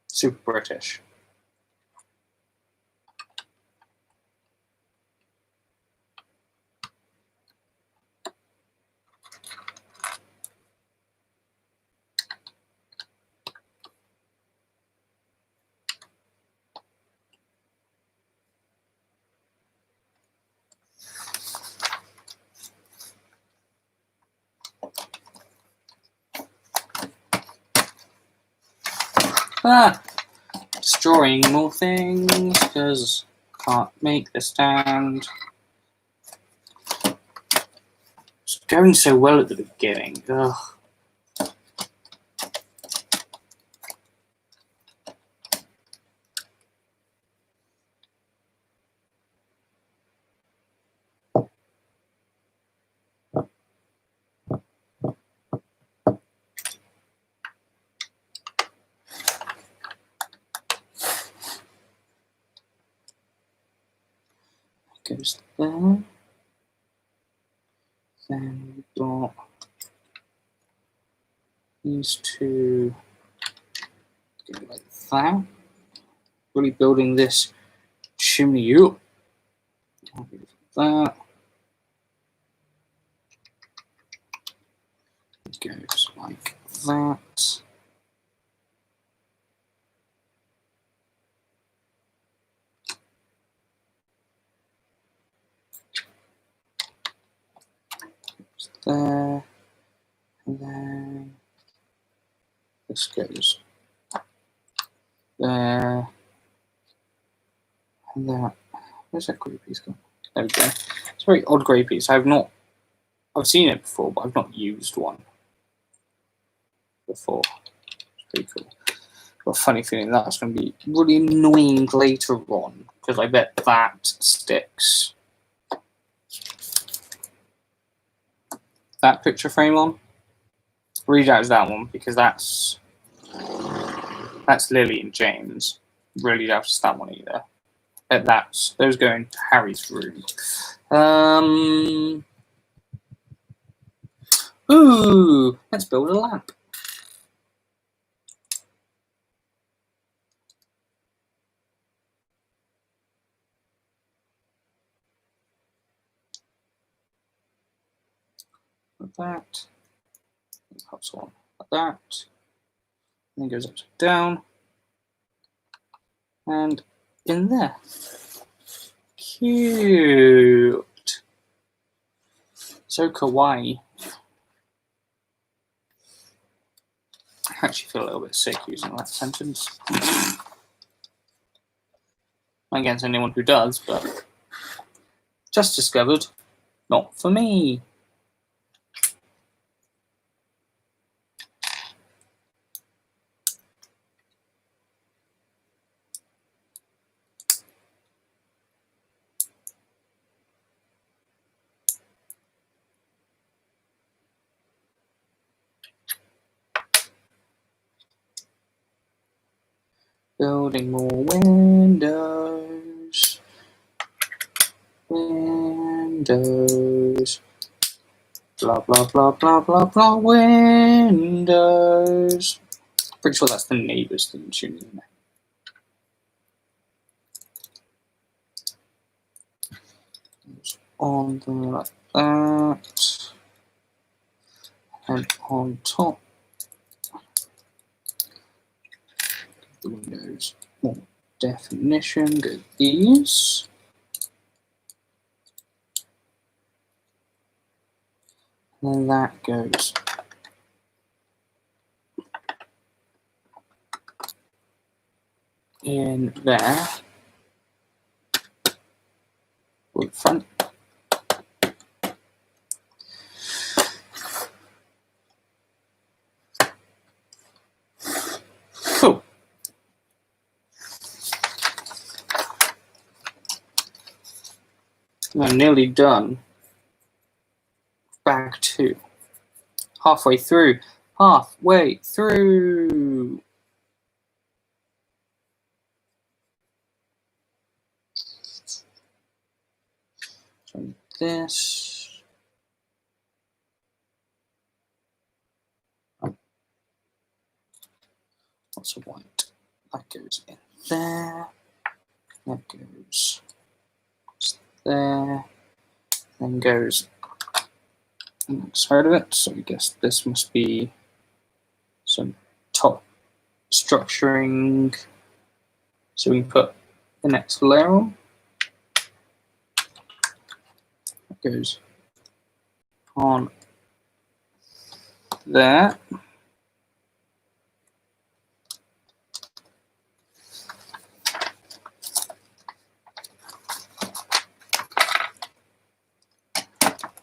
Speaker 1: super British. Destroying more things because I can't make the stand. It's going so well at the beginning. Ugh. Goes there. Then we've got these two go like that. Really building this chimney up. That. It goes like that. There, and then this goes there, and that. Where's that grey piece gone? There we go. It's a very odd grey piece. I've seen it before, but I've not used one before. It's pretty cool. Got a funny feeling that's going to be really annoying later on, because I bet that sticks that picture frame on. Read out that one because that's Lily and James. Really doubt it's that one either. Bet those go into Harry's room. Ooh, let's build a lamp. Like that. It pops on like that. And then goes upside down. And in there. Cute. So kawaii. I actually feel a little bit sick using that sentence. Against anyone who does, but just discovered, not for me. Building more windows. Windows. Blah, blah, blah, blah, blah, blah. Windows. Pretty sure that's the neighbors thing tuning in. On them like that. And on top. The windows more definition. Go these. And then that goes in there. With front. Cool. I'm nearly done. Bag 2. Halfway through. Halfway through. So this. Lots of white. That goes in there. That goes there. Then goes on the side of it. So I guess this must be some top structuring. So we can put the next layer on. That goes on there.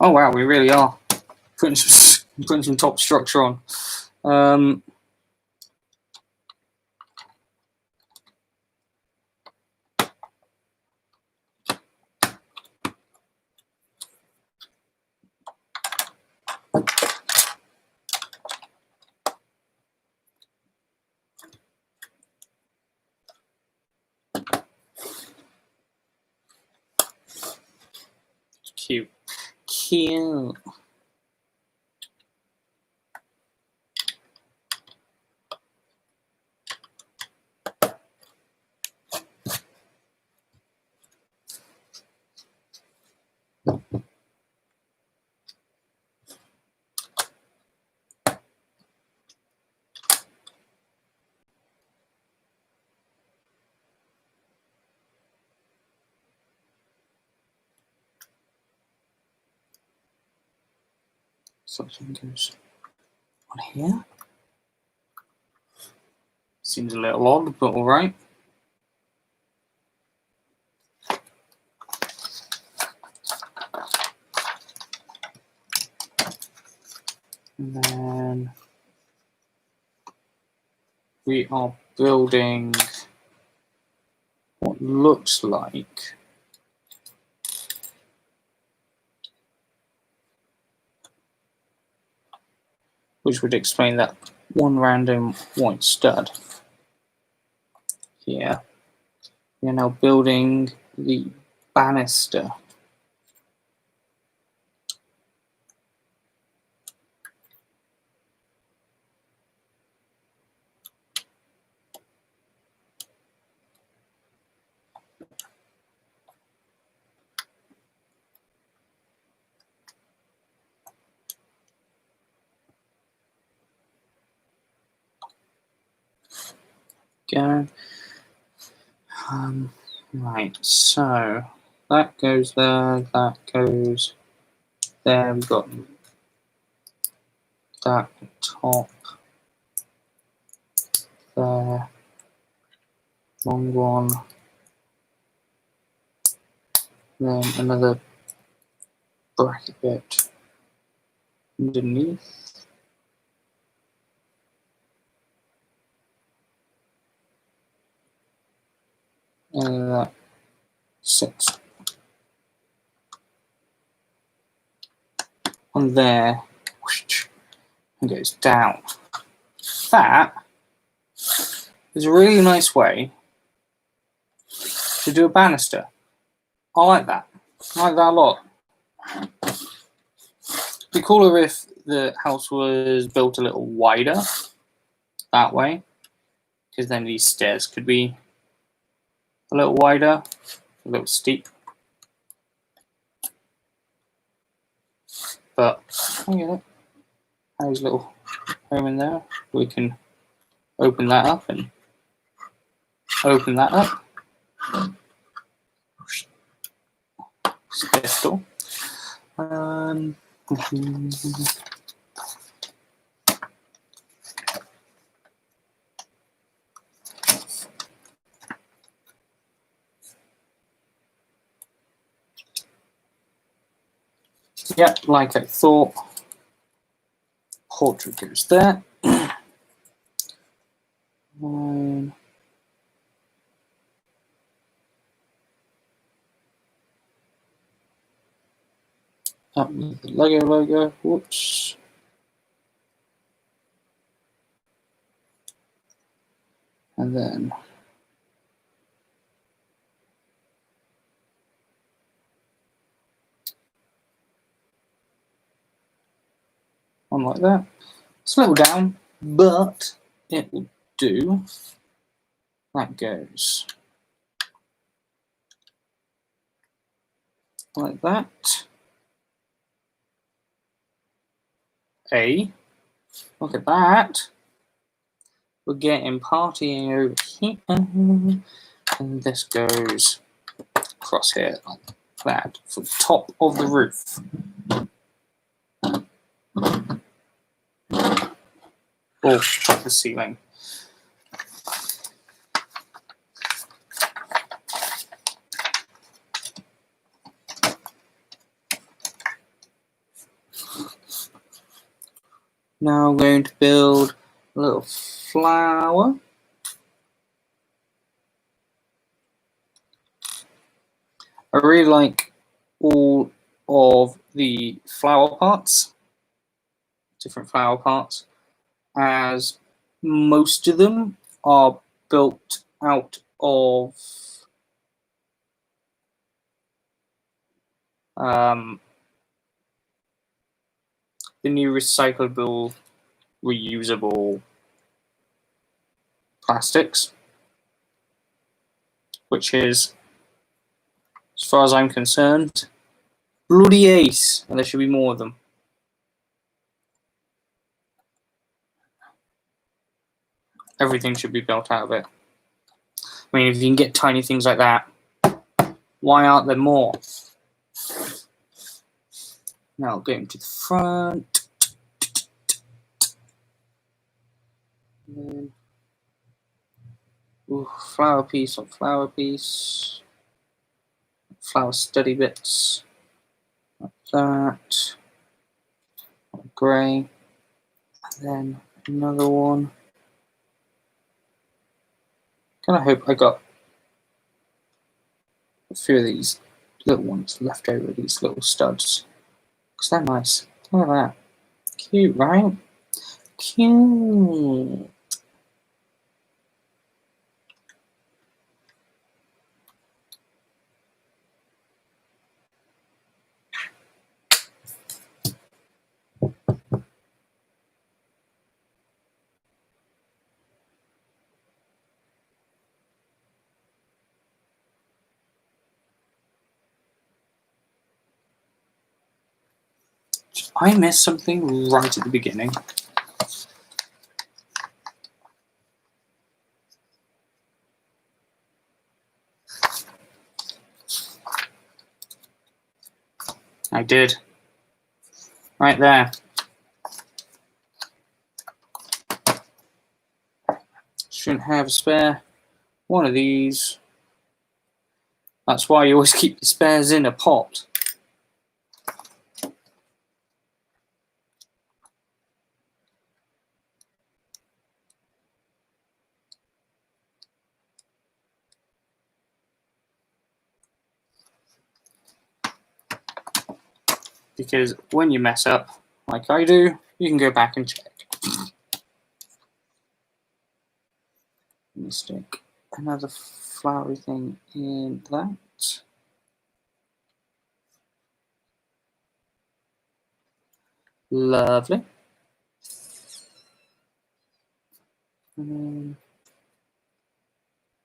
Speaker 1: Oh wow, we really are putting some top structure on. Cute. Cute. Something goes on here. Seems a little odd, but all right. And then we are building what looks like which would explain that one random white stud here. We are now building the banister. Go. Right, so that goes there, that goes there. We've got that top there, long one, then another bracket bit underneath. And that sits on there and goes down. That There's a really nice way to do a banister. I like that. I like that a lot. It'd be cooler if the house was built a little wider that way, because then these stairs could be a little wider, a little steep. But I get it. There's a little home in there. We can open that up and open that up. This door. Yeah, like I thought. Portrait goes there. Up with the Lego logo. Whoops. And then one like that. It's a little down, but it will do. That goes like that. Look at that. We're getting partying over here. And this goes across here like that for the top of the roof. Or top of the ceiling. Now I'm going to build a little flower. I really like all of the flower parts, different flower parts, as most of them are built out of the new recyclable, reusable plastics, which is, as far as I'm concerned, bloody ace, and there should be more of them. Everything should be built out of it. I mean, if you can get tiny things like that, why aren't there more? Now going to the front. And then, flower piece on flower piece. Flower study bits. Like that. Grey. And then another one. Kind of hope I got a few of these little ones left over, these little studs. Because they're nice. Look at that. Cute, right? Cute. I missed something right at the beginning. I did. Right there. Shouldn't have a spare one of these. That's why you always keep the spares in a pot. Because when you mess up, like I do, you can go back and check. Stick another flowery thing in that. Lovely.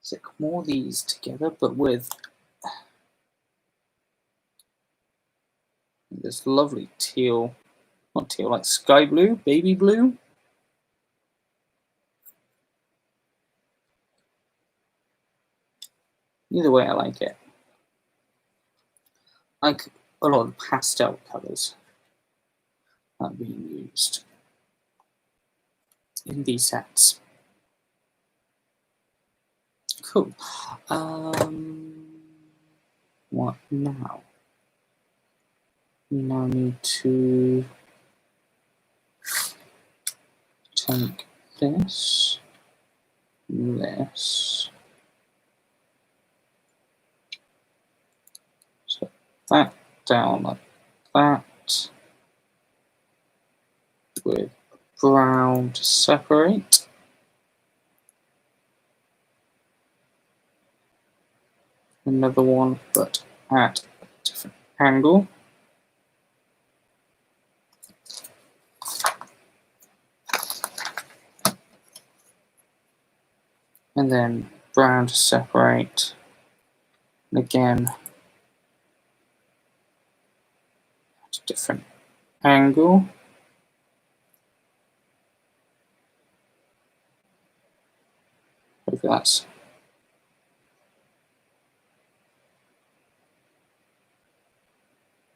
Speaker 1: Stick more of these together, but with this lovely teal, not teal, like sky blue, baby blue. Either way, I like it. I like a lot of pastel colours that are being used in these sets. Cool. What now? We now need to take this, so that down like that, with brown to separate. Another one, but at a different angle. And then brown to separate. And again, at a different angle. Hopefully that's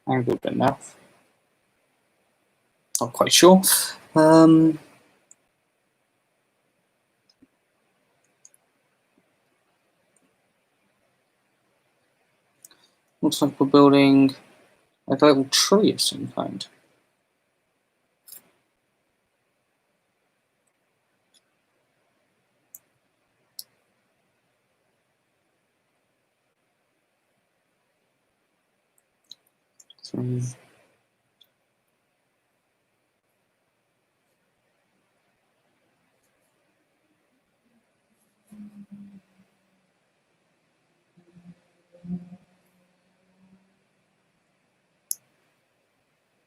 Speaker 1: angled enough. Not quite sure. Looks like we're building like a little tree of some kind. Three.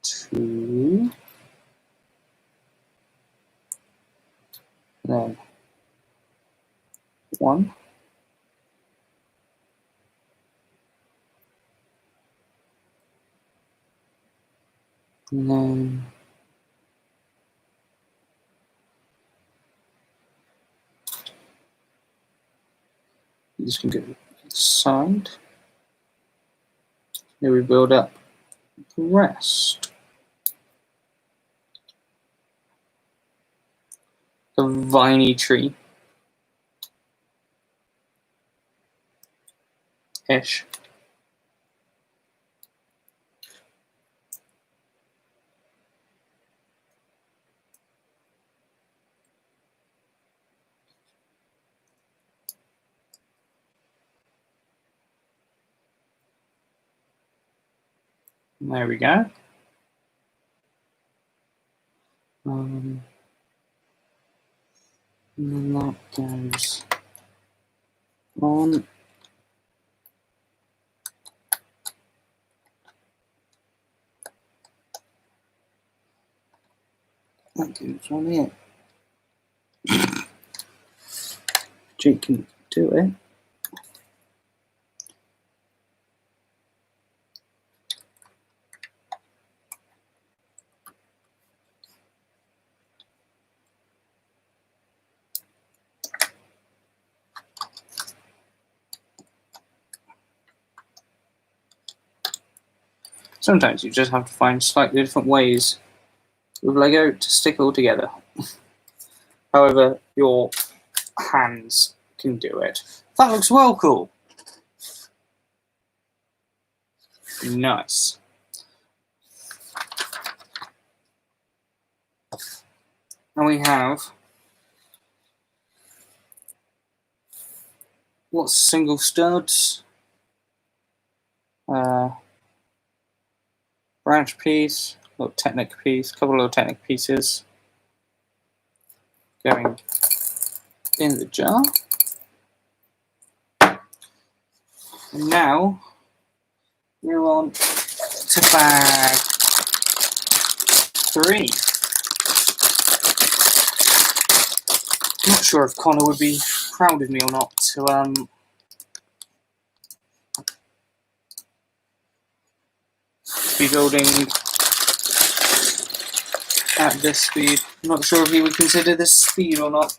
Speaker 1: Two. Then one. And then this can go to the side. Then we build up the rest. The viney tree. Ish. There we go. And then that goes on. That goes on here. Jake can do it. Sometimes you just have to find slightly different ways with Lego to stick it all together. However, your hands can do it. That looks well cool. Nice. And we have lots of single studs. Branch piece, little Technic piece, couple of little Technic pieces going in the jar. And now we're on to bag 3. I'm not sure if Connor would be proud of me or not to be building at this speed. I'm not sure if he would consider this speed or not.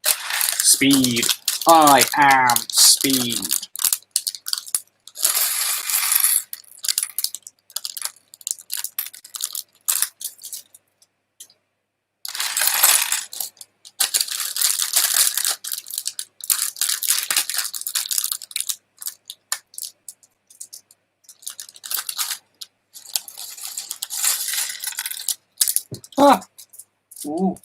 Speaker 1: Speed. I am speed. Ah! Ooh.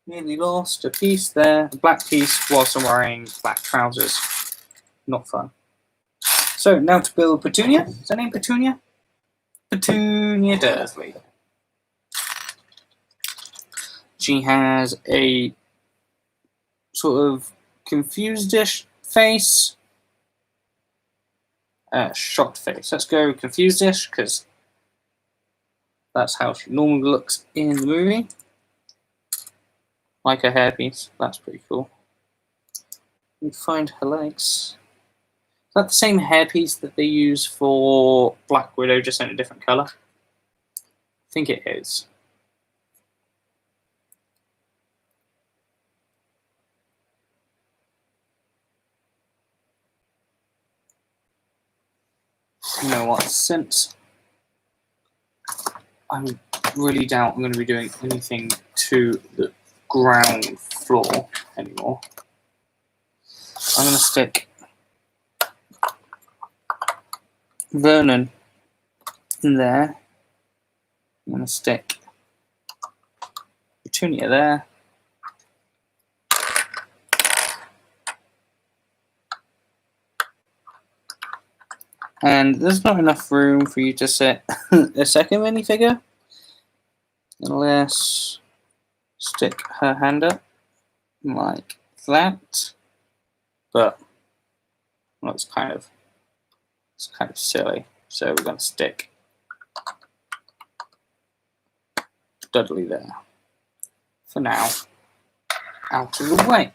Speaker 1: Nearly lost a piece there. A black piece whilst I'm wearing black trousers. Not fun. So now to build Petunia. Is her name Petunia? Petunia Dursley. She has a sort of confused-ish face. Shocked face. Let's go confused-ish because that's how she normally looks in the movie. Like a hairpiece. That's pretty cool. We find her legs. Is that the same hairpiece that they use for Black Widow, just in a different colour? I think it is. You know what? Since I really doubt I'm going to be doing anything to the ground floor anymore, I'm going to stick Vernon in there. I'm going to stick Petunia there. And there's not enough room for you to set a second minifigure. Unless stick her hand up like that. But well, it's kind of silly. So we're going to stick Dudley there. For now. Out of the way.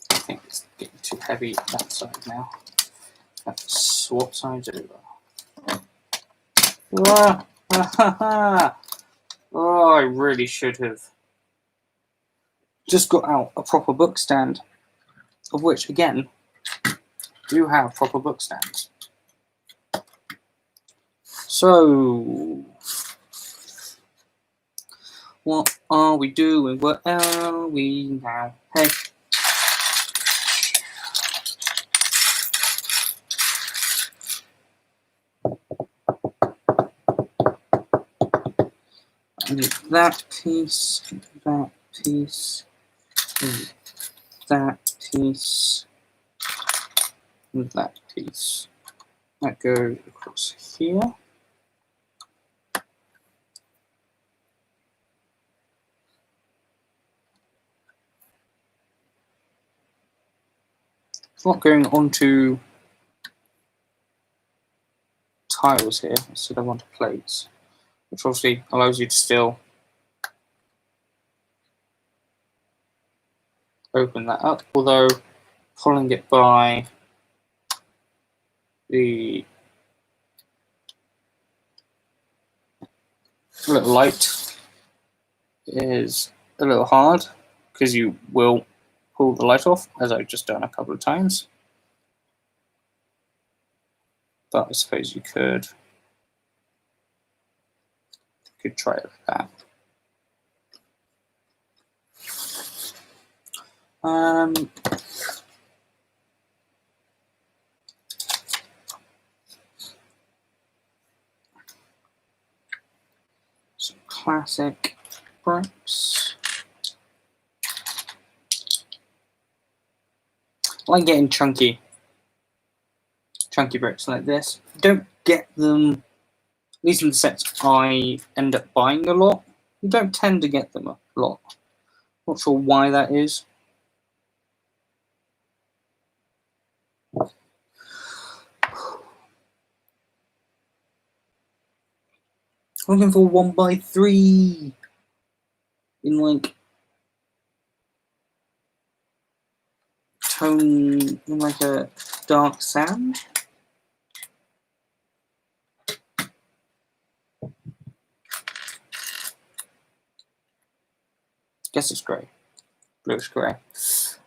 Speaker 1: I think it's getting too heavy that side now. Let's swap sides over. Oh, I really should have just got out a proper book stand, of which, again, do have proper book stands. So, what are we doing? What are we now? Hey. I need that piece, that piece, that piece, and that piece. That goes across here. It's not going onto tiles here instead of onto plates, which obviously allows you to still open that up, although pulling it by the little light is a little hard because you will pull the light off, as I've just done a couple of times. But I suppose you could try it like that. Some classic bricks. I like getting chunky bricks like this. Don't get them, at least in the sets I end up buying a lot, you don't tend to get them a lot. Not sure why that is. Looking for 1x3 in like tone, in like a dark sand. Guess it's grey. Bluish grey. Is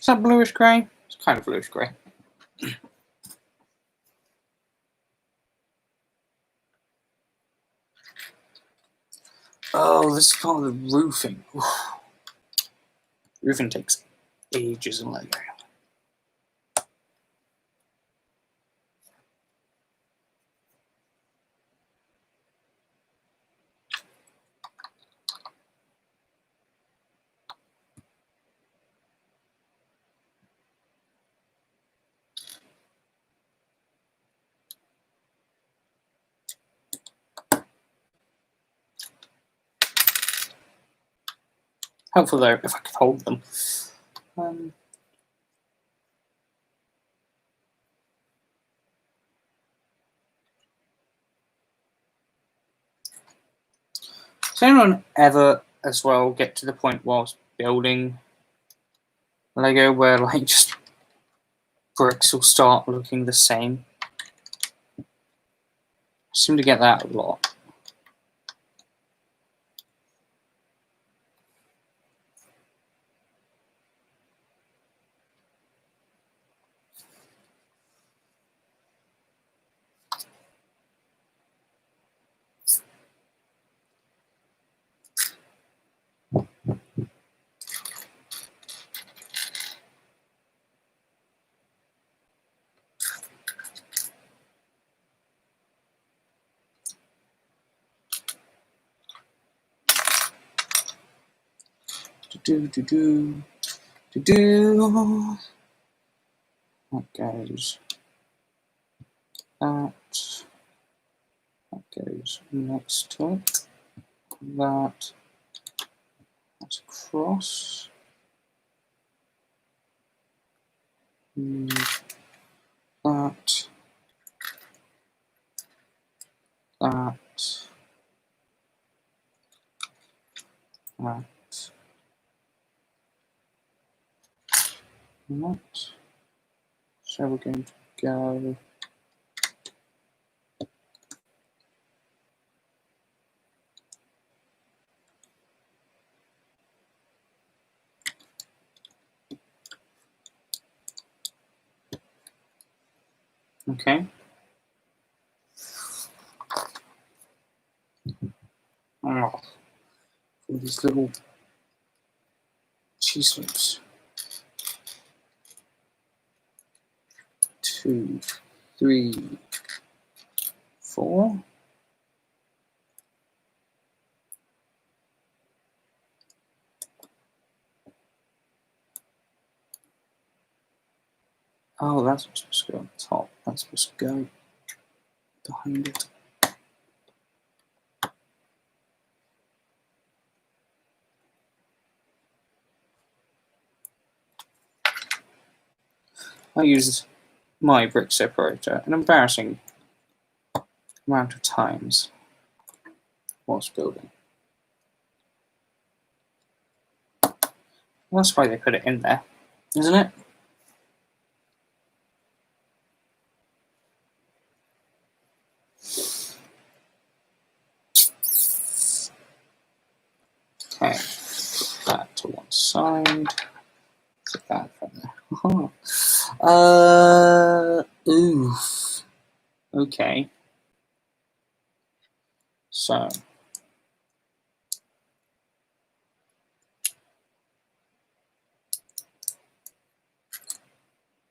Speaker 1: that bluish grey? It's kind of bluish grey. Oh, this is part of the roofing. Oof. Roofing takes ages in Lego. Helpful though if I could hold them. Does anyone ever as well get to the point whilst building Lego where like just bricks will start looking the same? I seem to get that a lot. Do. That goes. That goes next to it. That's across. That. So we're going to go. Okay. Oh, these little cheese slips. 2, 3, 4. Oh, that's what's supposed to go on top. That's supposed to go behind it. I use my brick separator an embarrassing amount of times whilst building. Well, that's why they put it in there, isn't it? Okay, put that to one side. Put that from there. Oof. Okay. So.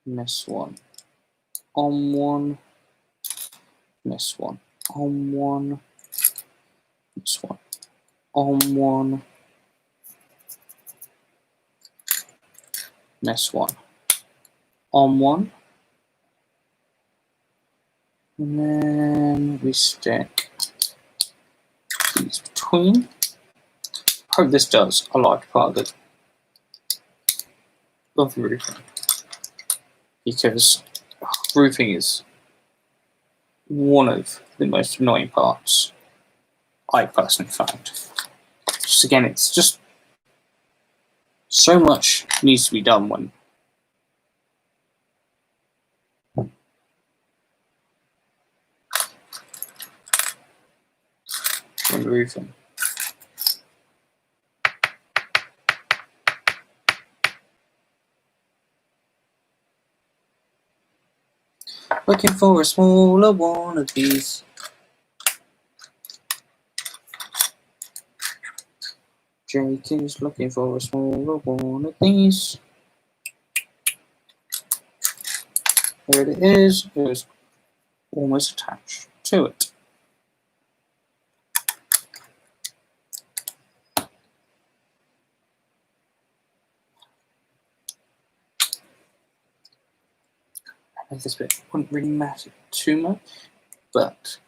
Speaker 1: Miss one. On one. Miss one. On one. This one on one. This one on one. And then we stick these between. Hope this does a large part of the roofing, because roofing is one of the most annoying parts I personally find. Just again, it's just so much needs to be done when roofing. Looking for a smaller one of these. Jake is looking for a smaller one of these. There it is. It was almost attached to it. This bit wouldn't really matter too much, but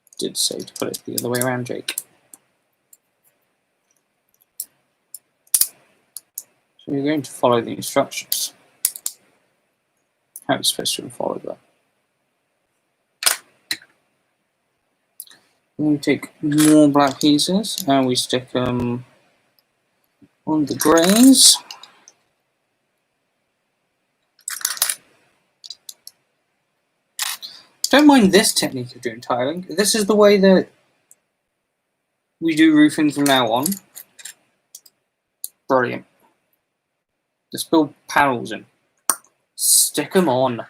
Speaker 1: I did say to put it the other way around, Jake. So you're going to follow the instructions. How are you supposed to follow that? Then we take more black pieces and we stick them on the greys. Don't mind this technique of doing tiling. This is the way that we do roofing from now on. Brilliant. Just build panels and stick them on.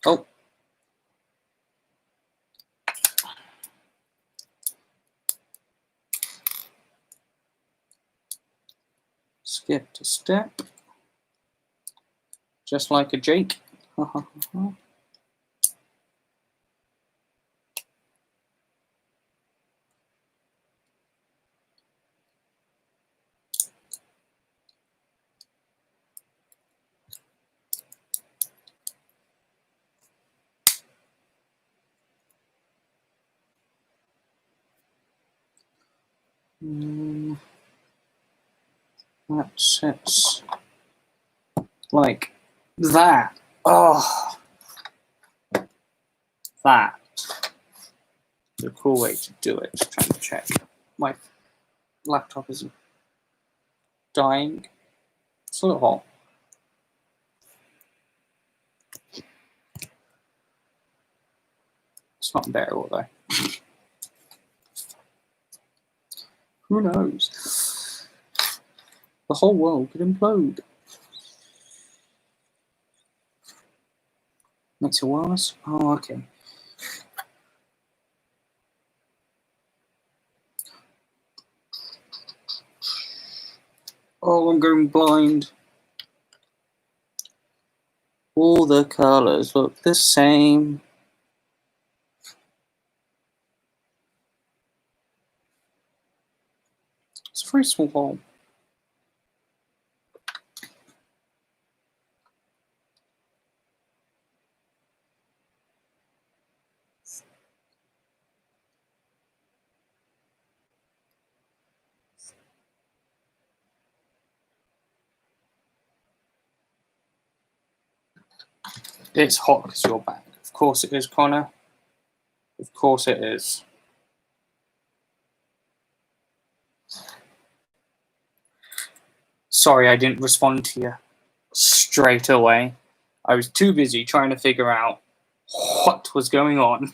Speaker 1: Oh. Skipped a step. Just like a Jake. That sits like that. Oh, that is a cool way to do it. Just trying to check. My laptop isn't dying. It's a little hot. It's not unbearable though. Who knows? The whole world could implode. Makes it worse? Oh, okay. Oh, I'm going blind. All the colours look the same. It's a very small hole. It's hot because you're back. Of course it is, Connor. Of course it is. Sorry, I didn't respond to you straight away. I was too busy trying to figure out what was going on.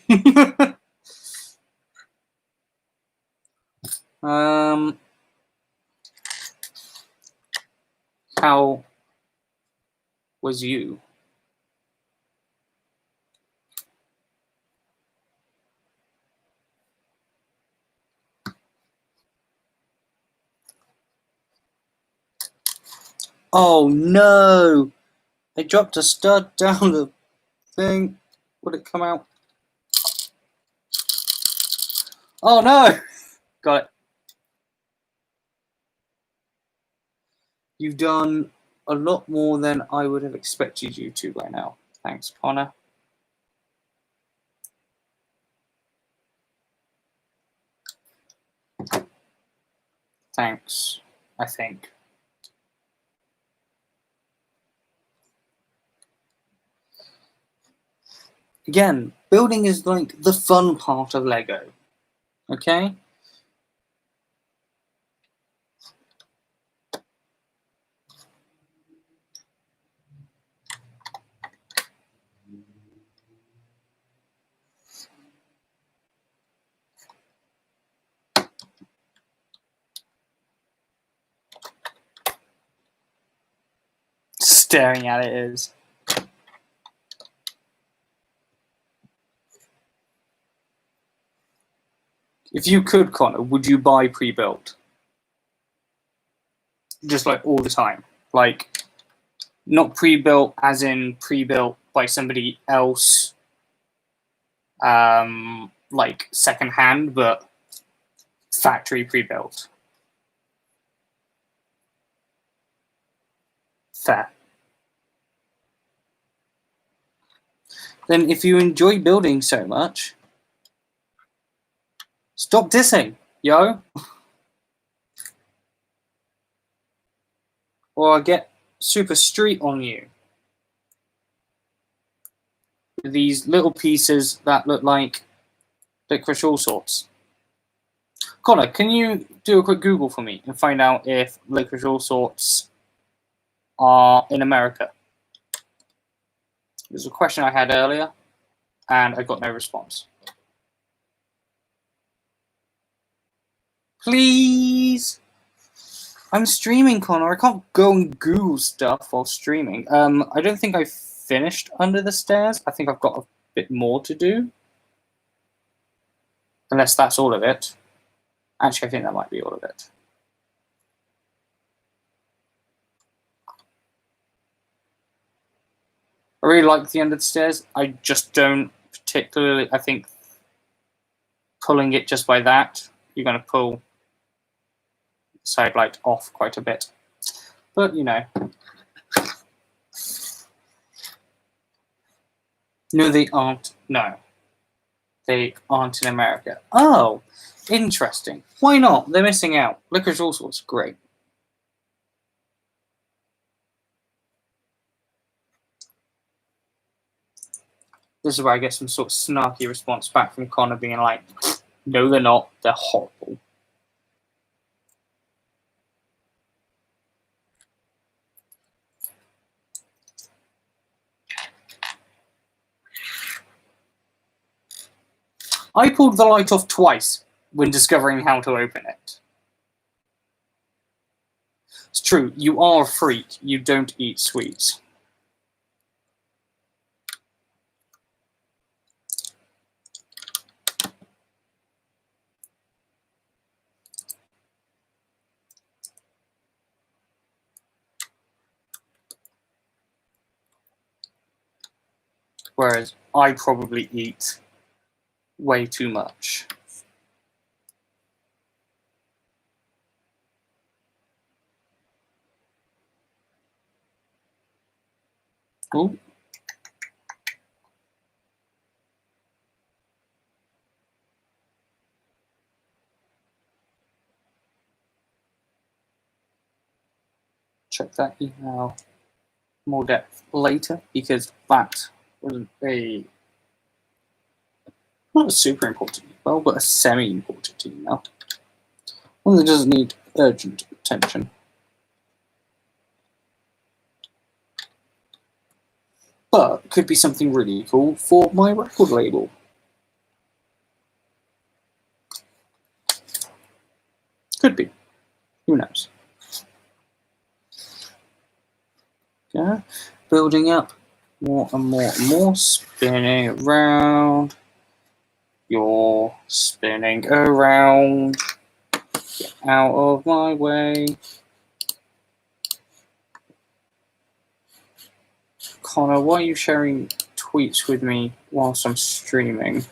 Speaker 1: How was you? Oh no! I dropped a stud down the thing. Would it come out? Oh no! Got it. You've done a lot more than I would have expected you to by now. Thanks, Connor. Thanks, I think. Again, building is like the fun part of Lego. Okay? Staring at it is. If you could, Connor, would you buy pre-built? Just like all the time. Like, not pre-built as in pre-built by somebody else, like second-hand, but factory pre-built. Fair. Then if you enjoy building so much, stop dissing, yo. Or I get super street on you. With these little pieces that look like licorice all sorts. Connor, can you do a quick Google for me and find out if licorice all sorts are in America? There's a question I had earlier, and I got no response. Please! I'm streaming, Connor. I can't go and Google stuff while streaming. I don't think I finished Under the Stairs. I think I've got a bit more to do. Unless that's all of it. Actually, I think that might be all of it. I really like the Under the Stairs. I just don't particularly, I think pulling it just by that, you're going to pull the side light off quite a bit. But, you know. No, they aren't. No. They aren't in America. Oh, interesting. Why not? They're missing out. Licorice all sorts. Great. This is where I get some sort of snarky response back from Connor being like, no, they're not. They're horrible. I pulled the light off twice when discovering how to open it. It's true, you are a freak. You don't eat sweets. Whereas I probably eat way too much. Ooh. Check that email more depth later, because that wasn't not a super important email, but a semi-important email. One that doesn't need urgent attention. But could be something really cool for my record label. Could be. Who knows? Yeah. Building up more and more and more. Spinning around. You're spinning around. Get out of my way. Connor, why are you sharing tweets with me whilst I'm streaming?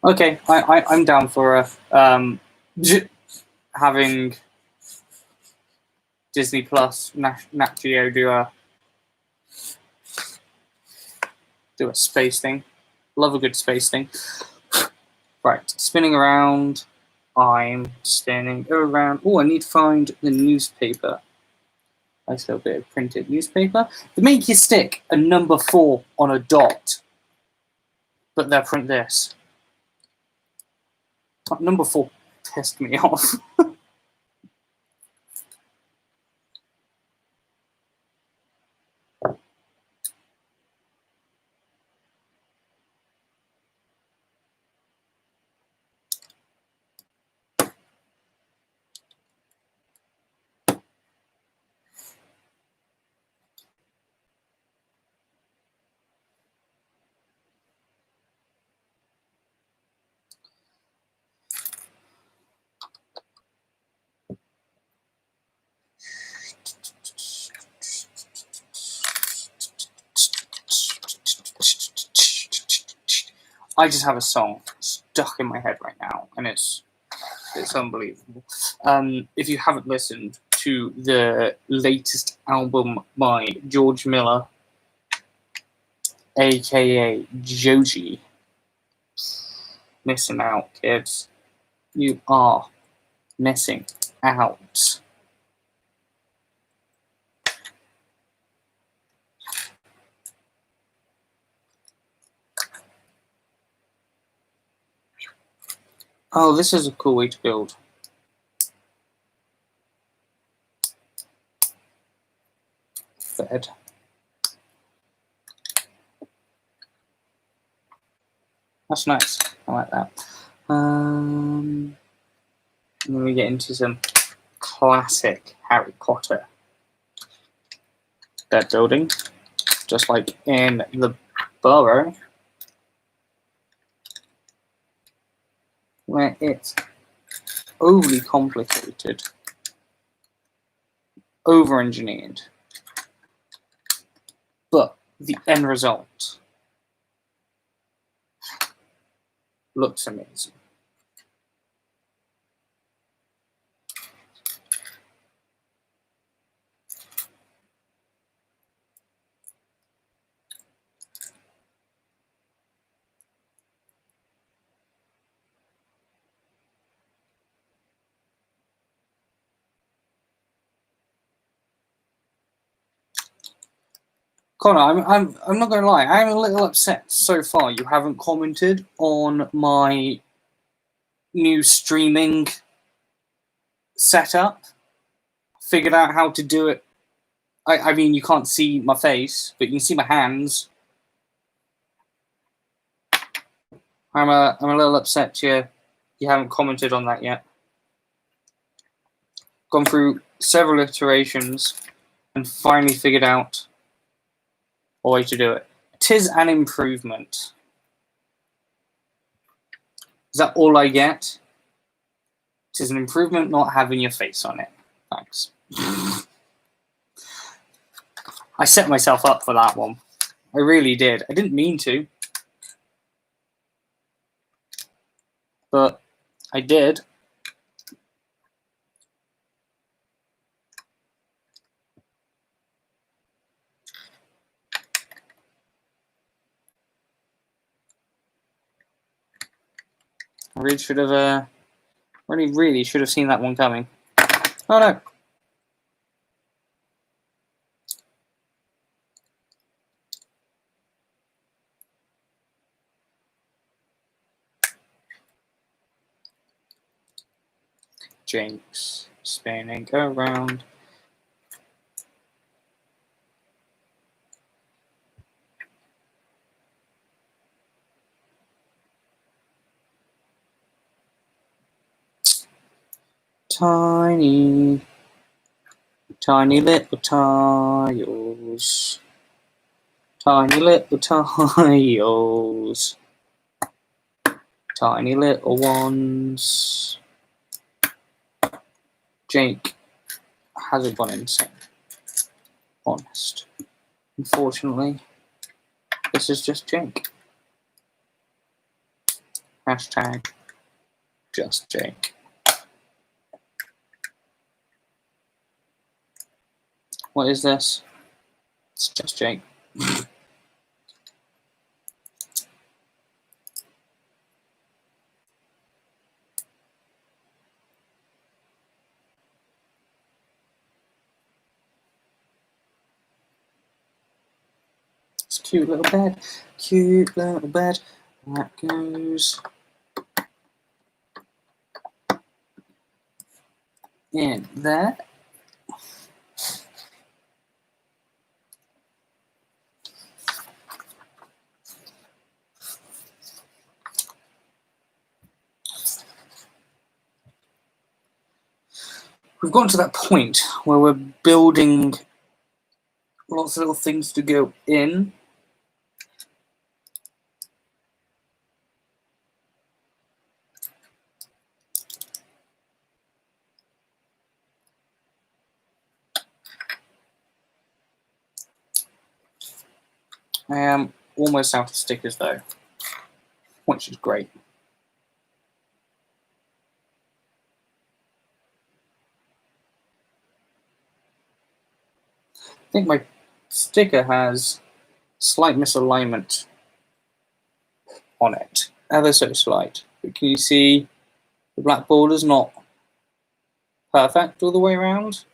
Speaker 1: Okay, I'm down for having Disney Plus Nat Geo do a space thing. Love a good space thing. Right, spinning around. I'm spinning around. Oh, I need to find the newspaper. Nice little bit of printed newspaper. They make you stick a number 4 on a dot, but they'll print this. Number 4 pissed me off. I just have a song stuck in my head right now, and it's unbelievable. If you haven't listened to the latest album by George Miller, aka Joji, missing out, kids. You are missing out. Oh, this is a cool way to build. Fed. That's nice. I like that. And then we get into some classic Harry Potter bed building, just like in the Burrow, where it's overly complicated, over-engineered, but the end result looks amazing. Connor, I'm not gonna lie, I'm a little upset so far you haven't commented on my new streaming setup. Figured out how to do it. I mean, you can't see my face, but you can see my hands. I'm a little upset you haven't commented on that yet. Gone through several iterations and finally figured out a way to do it. 'Tis an improvement. Is that all I get? 'Tis an improvement not having your face on it. Thanks. I set myself up for that one. I really did. I didn't mean to, but I did. I really should have. Really should have seen that one coming. Oh no. Jinx spinning around. Tiny, tiny little tiles. Tiny little tiles. Tiny little ones. Jake hasn't gone insane. Honest. Unfortunately, this is just Jake. Hashtag just Jake. What is this? It's just Jake. It's a cute little bed. Cute little bed. That goes in there. We've gotten to that point where we're building lots of little things to go in. I am almost out of stickers though, which is great. I think my sticker has slight misalignment on it, ever so slight. But can you see the black border's not perfect all the way around?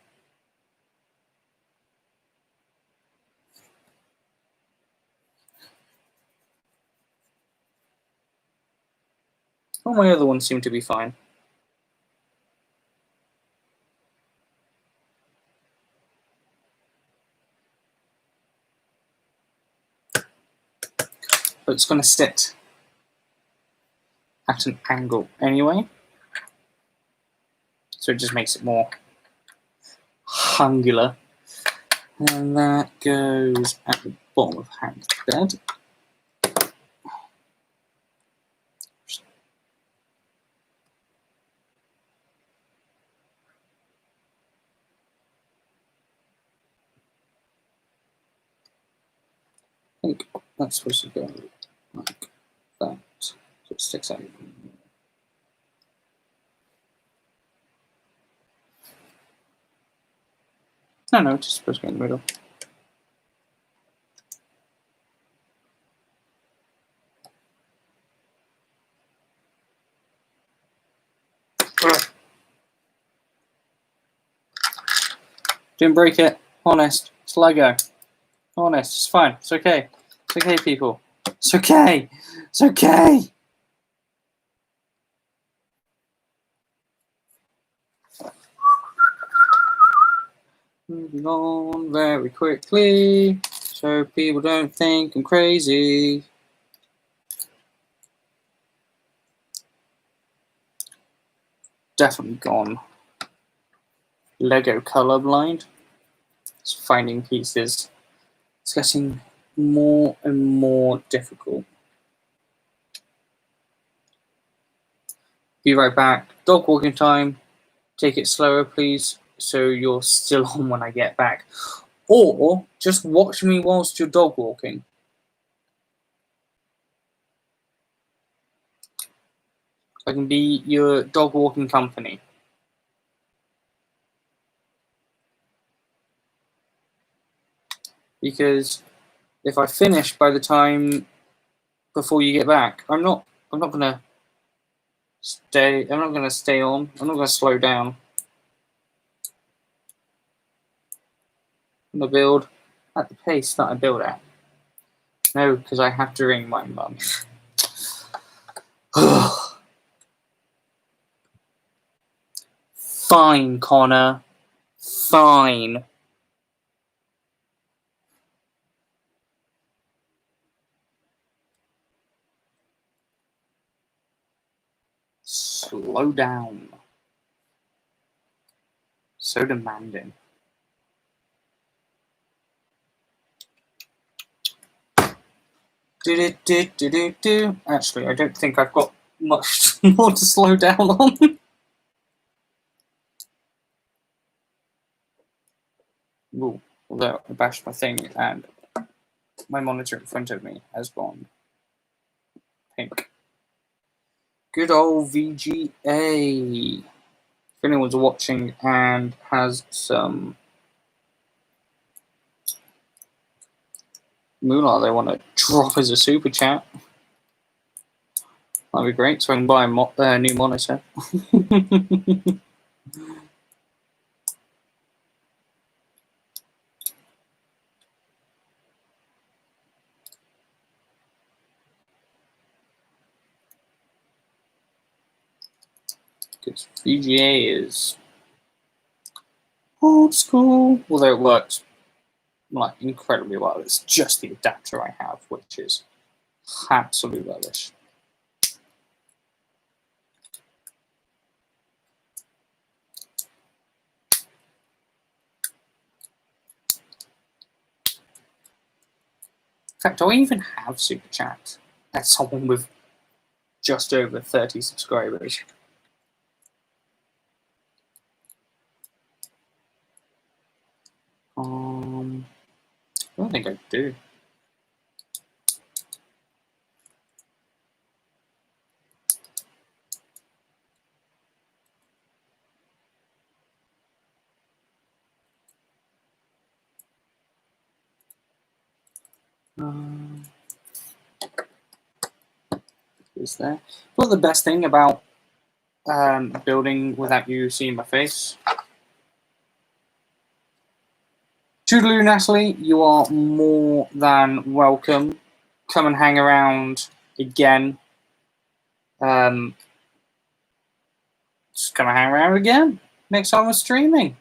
Speaker 1: All my other ones seem to be fine. But it's going to sit at an angle anyway. So it just makes it more angular. And that goes at the bottom of Hank's bed. I think that's supposed to go like that, so it sticks out. No, it's just supposed to go in the middle. Didn't break it. Honest. It's Lego. Honest. It's fine. It's okay. It's okay, people. It's okay. It's okay. Moving on very quickly so people don't think I'm crazy. Definitely gone Lego colorblind. It's finding pieces. It's getting more and more difficult. Be right back. Dog walking time. Take it slower, please, so you're still on when I get back. Or just watch me whilst you're dog walking. I can be your dog walking company. Because if I finish by the time before you get back, I'm not gonna stay on. I'm not gonna slow down. I'm gonna build at the pace that I build at. No, because I have to ring my mum. Fine, Connor. Fine. Slow down. So demanding. Actually, I don't think I've got much more to slow down on. Ooh, although I bashed my thing and my monitor in front of me has gone pink. Good old VGA. If anyone's watching and has some moolah they want to drop as a super chat, that'd be great, so I can buy a new monitor. Because VGA is old school, although it works like incredibly well. It's just the adapter I have, which is absolute rubbish. In fact, do I even have super chat as someone with just over 30 subscribers? I don't think I do. Is there? Well, the best thing about building without you seeing my face. Toodaloo, Natalie, you are more than welcome. Come and hang around again. Just come and hang around again next time we're streaming.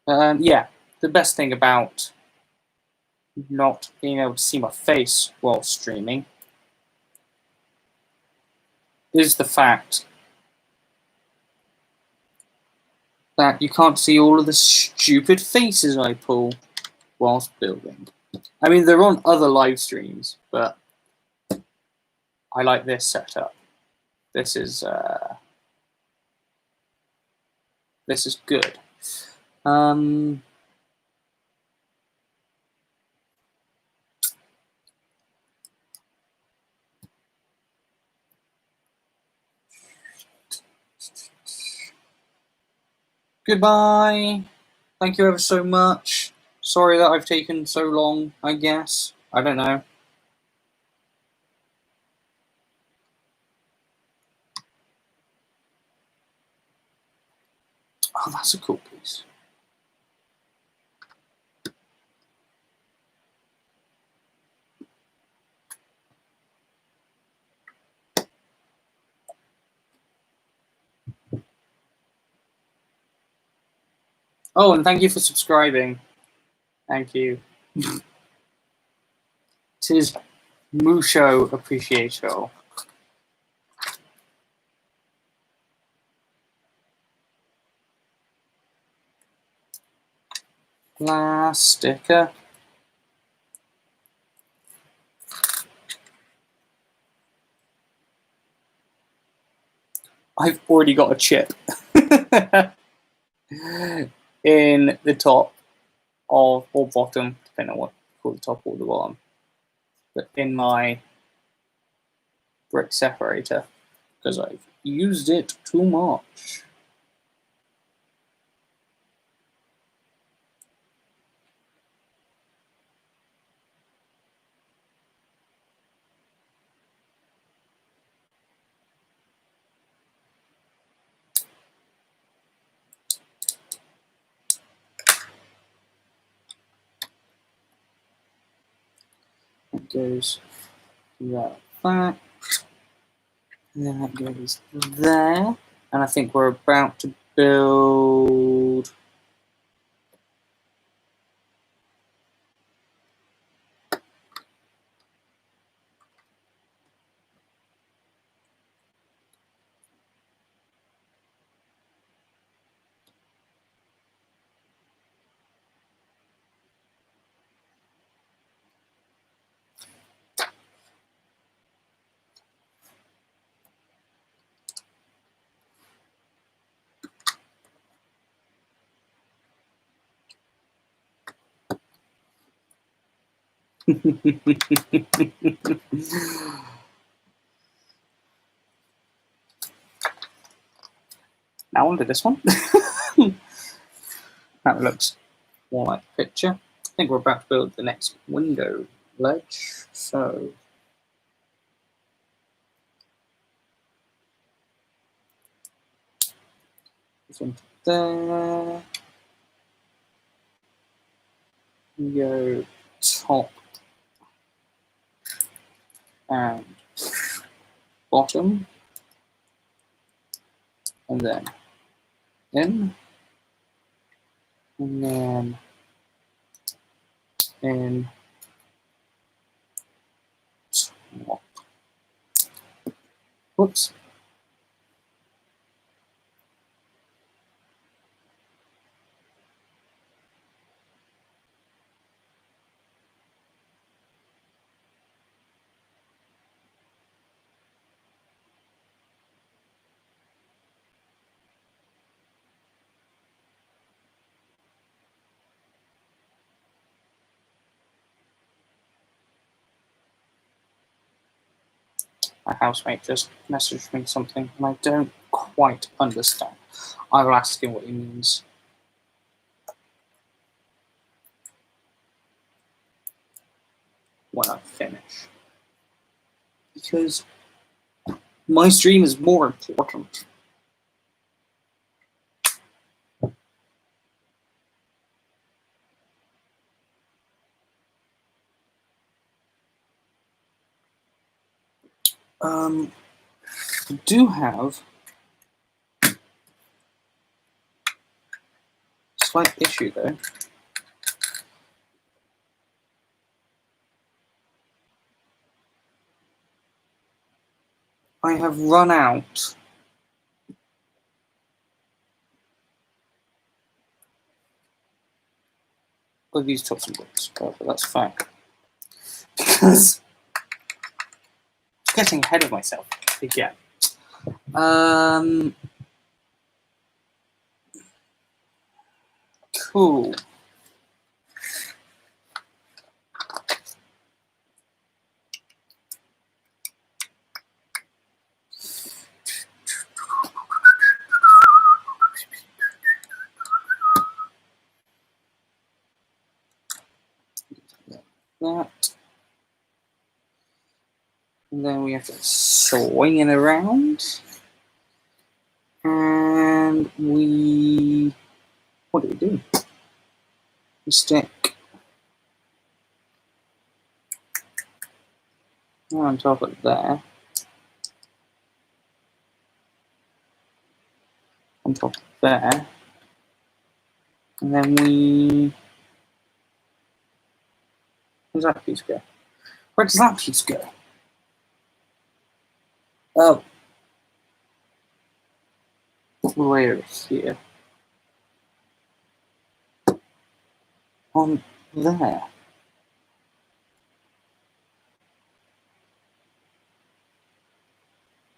Speaker 1: Yeah, the best thing about not being able to see my face while streaming is the fact that you can't see all of the stupid faces I pull whilst building. I mean, they're on other live streams, but I like this setup. This is good. Goodbye. Thank you ever so much. Sorry that I've taken so long, I guess. I don't know. Oh, that's a cool piece. Oh, and thank you for subscribing. Thank you. Tis mucho appreciato. Last sticker. I've already got a chip in the top of, or bottom, depending on what you call the top or the bottom, but in my brick separator because I've used it too much. It goes like that, and then that goes there, and I think we're about to build Now onto this one. That looks more like the picture. I think we're about to build the next window ledge. So this one there. Go top and bottom, and then in, and then in, top. Whoops. My housemate just messaged me something, and I don't quite understand. I will ask him what he means when I finish. Because my stream is more important. I do have a slight issue though. I have run out of these chopping blocks, but that's fine. Because I'm getting ahead of myself again. Cool. That. And then we have to swing it around. And we... What do we do? We stick on top of there. On top of there. And then we... Where's that piece go? Where does that piece go? Oh. Way over here. On there.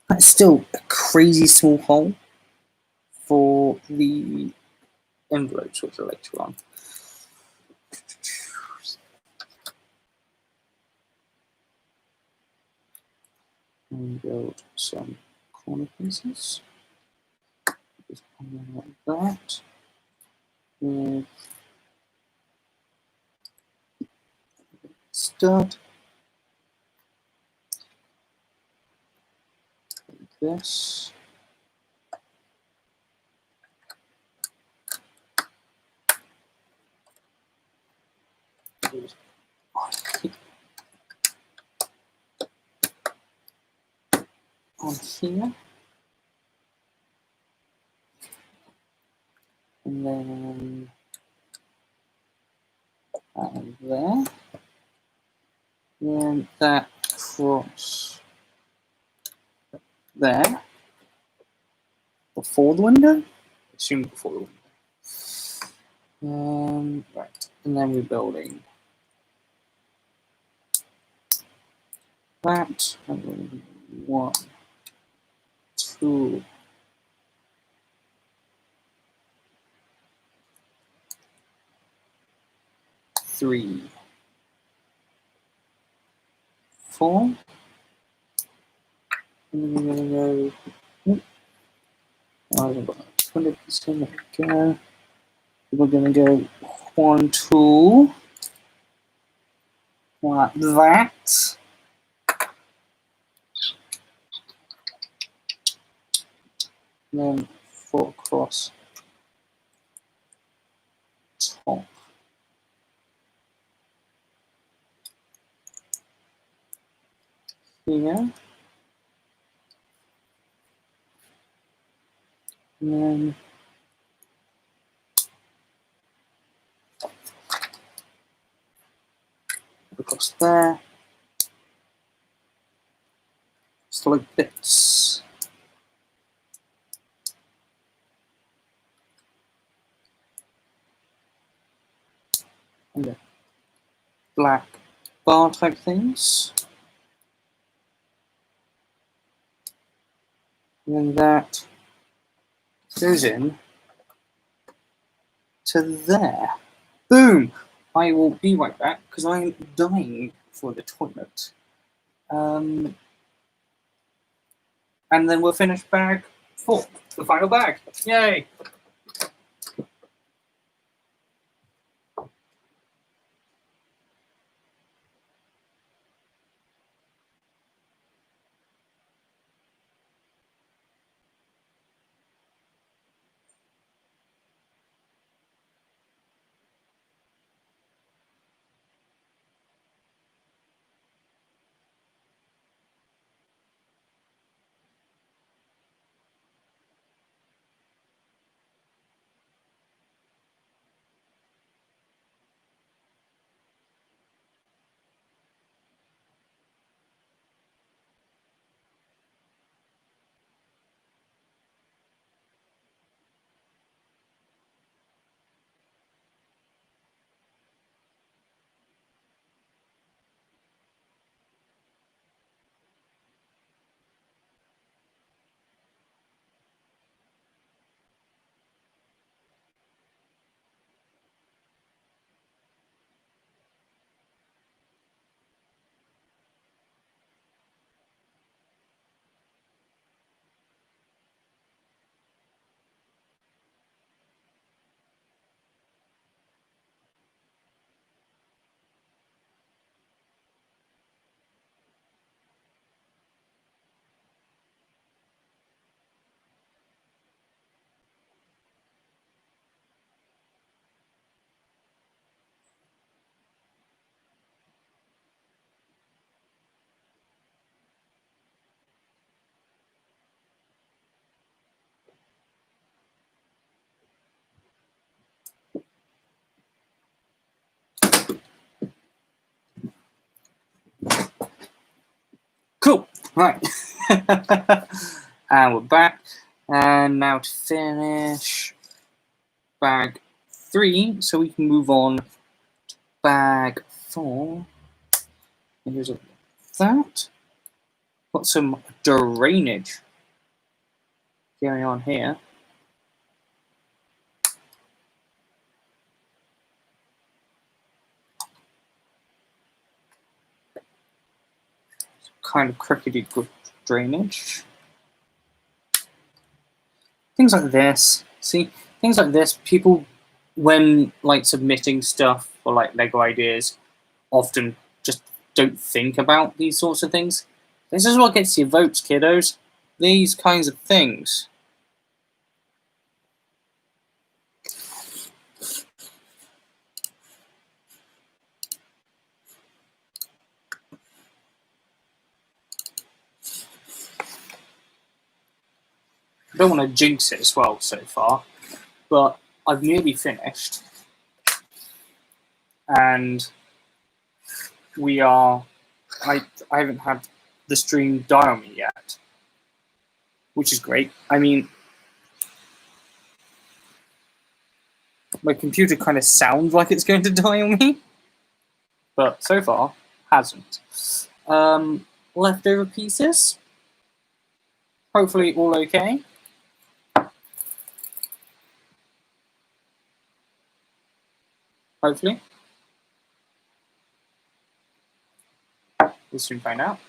Speaker 1: That's still a crazy small hole for the envelopes, which are later on. And build some corner pieces. Just like that. With stud. Like this. On here. And then there. And that across there. Before the window? Assume before the window. Right. And then we're building that. And then 1, 2, 3, 4. And then we're going to go. I haven't got 100%. There we go. We're going to go 1, 2. Like that. And then 4 across top. Here. And then across there. Just like bits. And the black bar type things. And then that goes in to there. Boom! I will be right back because I'm dying for the toilet. And then we'll finish bag 4, the final bag. Yay! Cool. Right. And we're back. And now to finish bag 3, so we can move on to bag 4. And here's that. Got some drainage going on here. Kind of crickety good drainage. Things like this. See, things like this, people, when like submitting stuff or like Lego ideas, often just don't think about these sorts of things. This is what gets your votes, kiddos. These kinds of things. I don't want to jinx it as well so far, but I've nearly finished. And we are, I haven't had the stream die on me yet, which is great. I mean, my computer kind of sounds like it's going to die on me, but so far hasn't. Leftover pieces, hopefully all okay. Hopefully. We'll soon find out.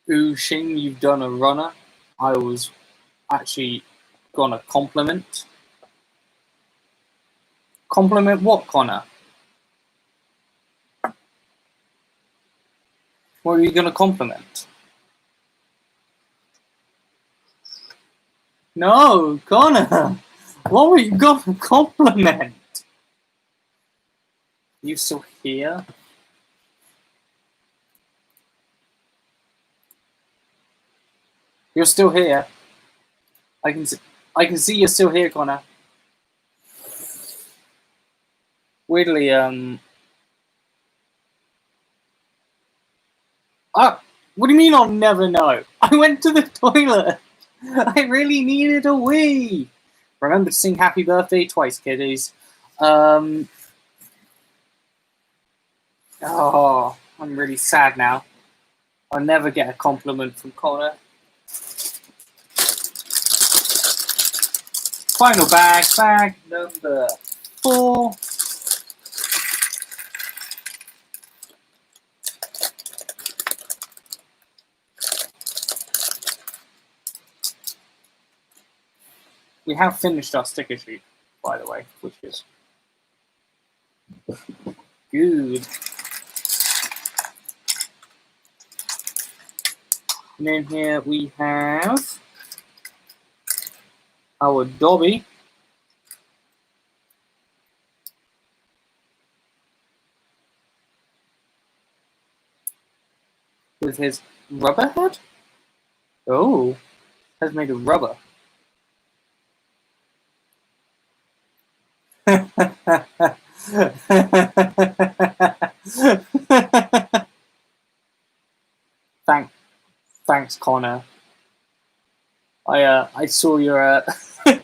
Speaker 1: Ooh, Shing, you've done a runner. I was actually gonna compliment. Compliment what, Connor? What are you gonna compliment? No, Connor. What were you gonna compliment? You still here? You're still here. I can see you're still here, Connor. Weirdly, what do you mean I'll never know? I went to the toilet. I really needed a wee. Remember to sing happy birthday twice, kiddies. Oh, I'm really sad now. I'll never get a compliment from Connor. Final bag number 4. We have finished our sticker sheet, by the way, which is good. And then here we have our Dobby. With his rubber head? Oh, has made of rubber. Thanks, Connor. I saw your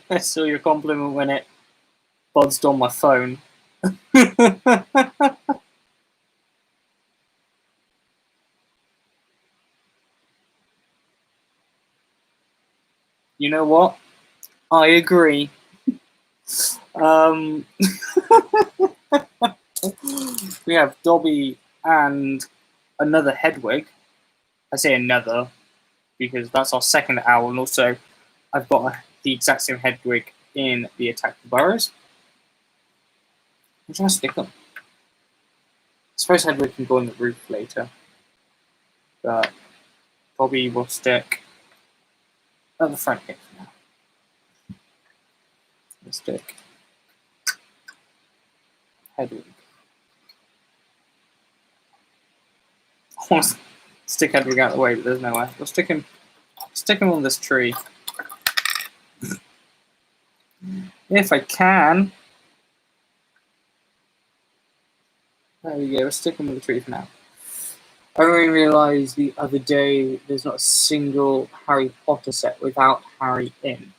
Speaker 1: I saw your compliment when it buzzed on my phone. You know what? I agree. We have Dobby and another Hedwig. I say another because that's our second owl, and also I've got the exact same Hedwig in the Attack the Burrows. I'm trying to stick them. I suppose Hedwig can go on the roof later, but Dobby will stick at the front gate for now. We'll stick Hedwig. I want to stick Hedwig out of the way, but there's no way. We'll stick him on this tree. If I can. There we go, we'll stick him on the tree for now. I only realised the other day there's not a single Harry Potter set without Harry in.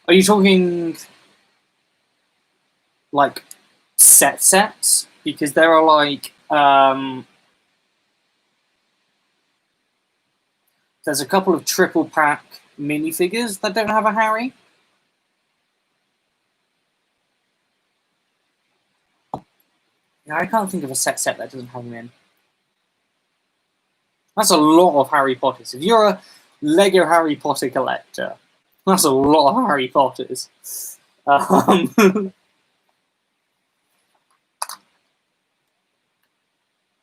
Speaker 1: Are you talking like sets? Because there are like there's a couple of triple pack minifigures that don't have a Harry. Yeah, I can't think of a set that doesn't have him in. That's a lot of Harry Potters. If you're a Lego Harry Potter collector, that's a lot of Harry Potters.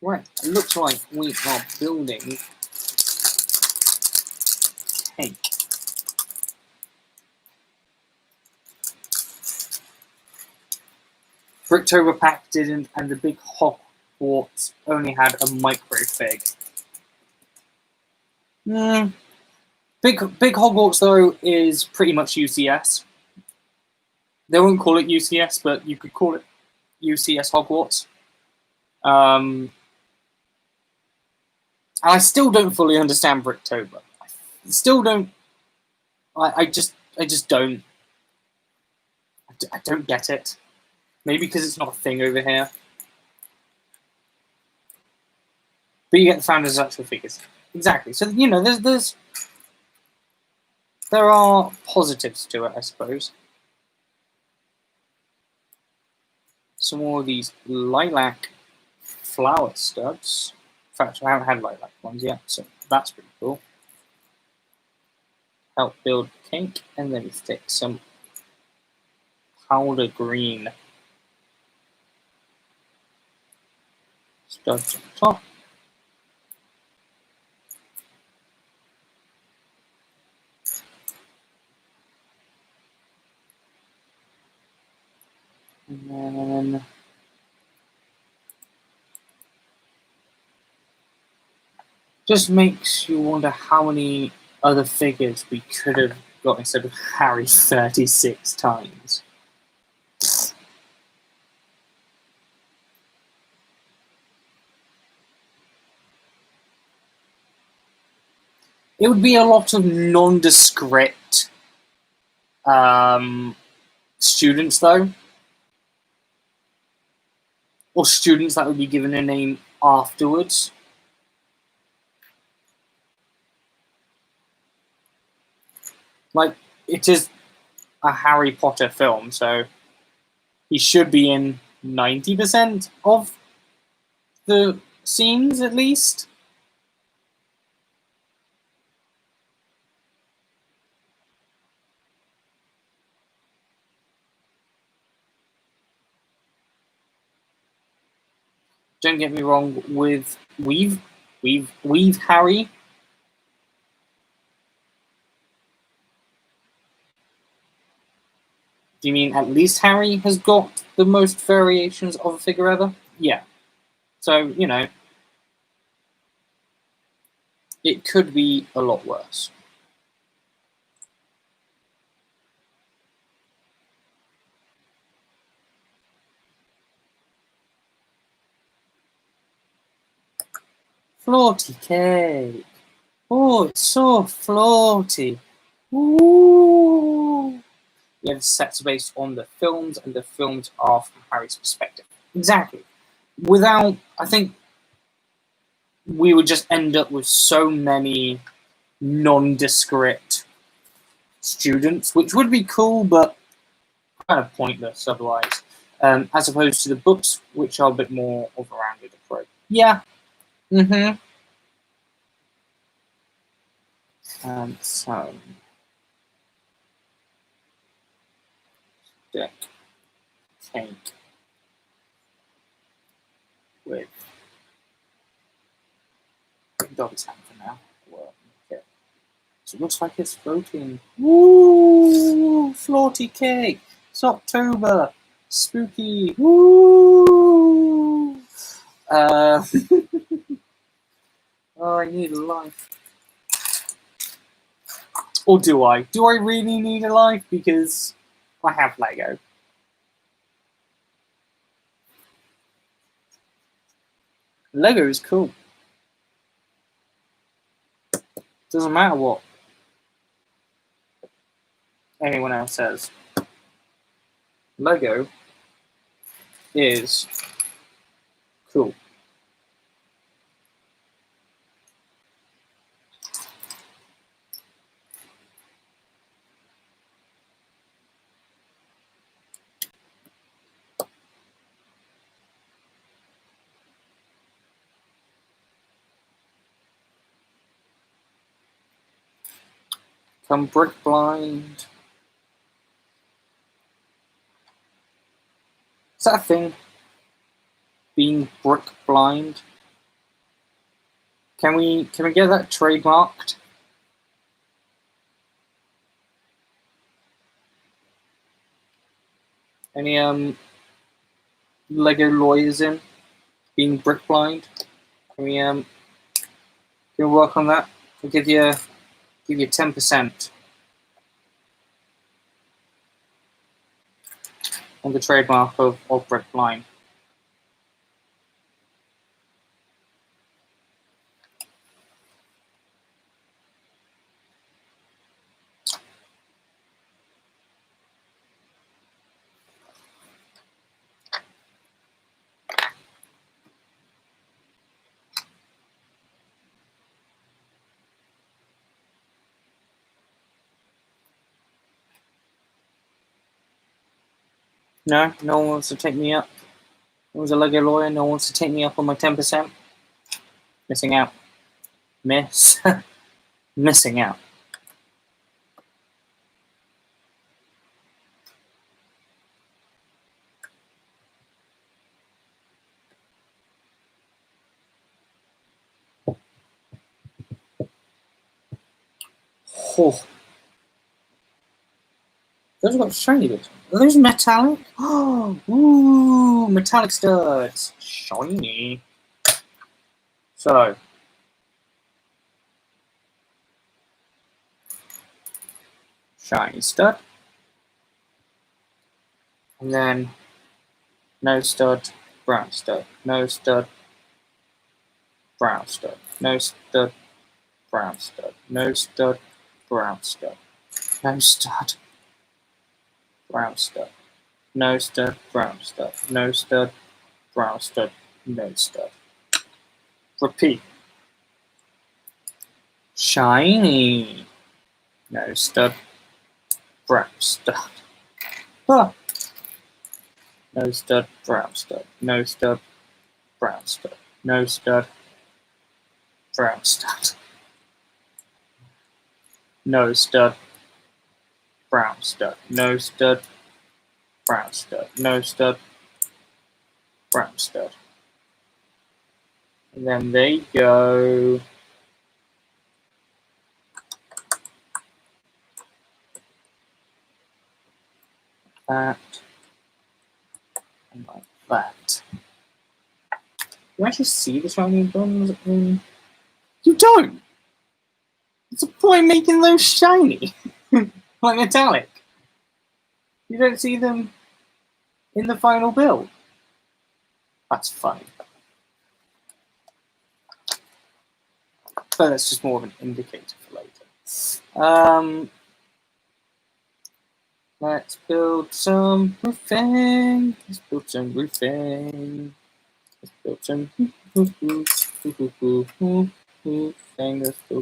Speaker 1: Right, it looks like we are building cake. Bricktober Pack didn't, and the big Hogwarts only had a micro fig. Big Hogwarts though is pretty much UCS. They won't call it UCS, but you could call it UCS Hogwarts. I still don't fully understand Bricktober. I still don't. I just don't. I don't get it. Maybe because it's not a thing over here. But you get the founders' actual figures. Exactly. So, you know, there are positives to it, I suppose. Some more of these lilac flower studs. In fact, I haven't had lilac ones yet, so that's pretty cool. Help build cake, and then stick some powder green studs on top. And then just makes you wonder how many other figures we could have got instead of Harry 36 times. It would be a lot of nondescript students, though. Or students that would be given a name afterwards. Like, it is a Harry Potter film, so he should be in 90% of the scenes, at least. Don't get me wrong with Weave Harry. Do you mean at least Harry has got the most variations of a figure ever? Yeah. So, you know, it could be a lot worse. Floaty cake. Oh, it's so floaty. Ooh. Yeah, the sets are based on the films, and the films are from Harry's perspective. Exactly. Without, I think we would just end up with so many nondescript students, which would be cool, but kind of pointless otherwise, as opposed to the books, which are a bit more of a rounded approach. Yeah. Mm-hmm. So, deck cake with dog's hand for now. Well, okay. So it looks like it's floating. Woo! Floaty cake. It's October. Spooky. Woo! Oh, I need a life. Or do I? Do I really need a life? Because I have Lego. Lego is cool. Doesn't matter what anyone else says. Lego is cool. Come brick blind. Is that a thing? Being brick blind? Can we get that trademarked? Any Lego lawyers in being brick blind? Can we work on that? We'll give you 10% on the trademark of brick blind. No? No one wants to take me up? I was a Lego lawyer, no one wants to take me up on my 10%? Missing out. Missing out. Oh. Those have got shiny bits. Are those metallic? Oh, ooh, metallic studs. Shiny. So. Shiny stud. And then no stud, brown stud. No stud, brown stud. No stud, brown stud. No stud, brown stud. No stud, brown stud. No stud, brown stud. No stud, brown stud. No stud. Repeat. Shiny. No stud, brown stud. Ah. No stud, brown stud. No stud, brown stud. No stud, brown stud. No stud, brown stud. No stud, brown stud. No stud, brown stud. And then they go. That. And like that. You actually see the shiny buttons? You don't! What's the point making those shiny? Like metallic. You don't see them in the final build. That's funny. But that's just more of an indicator for later. Let's build some roofing. Let's build some roofing. Let's build some roofing. Let's build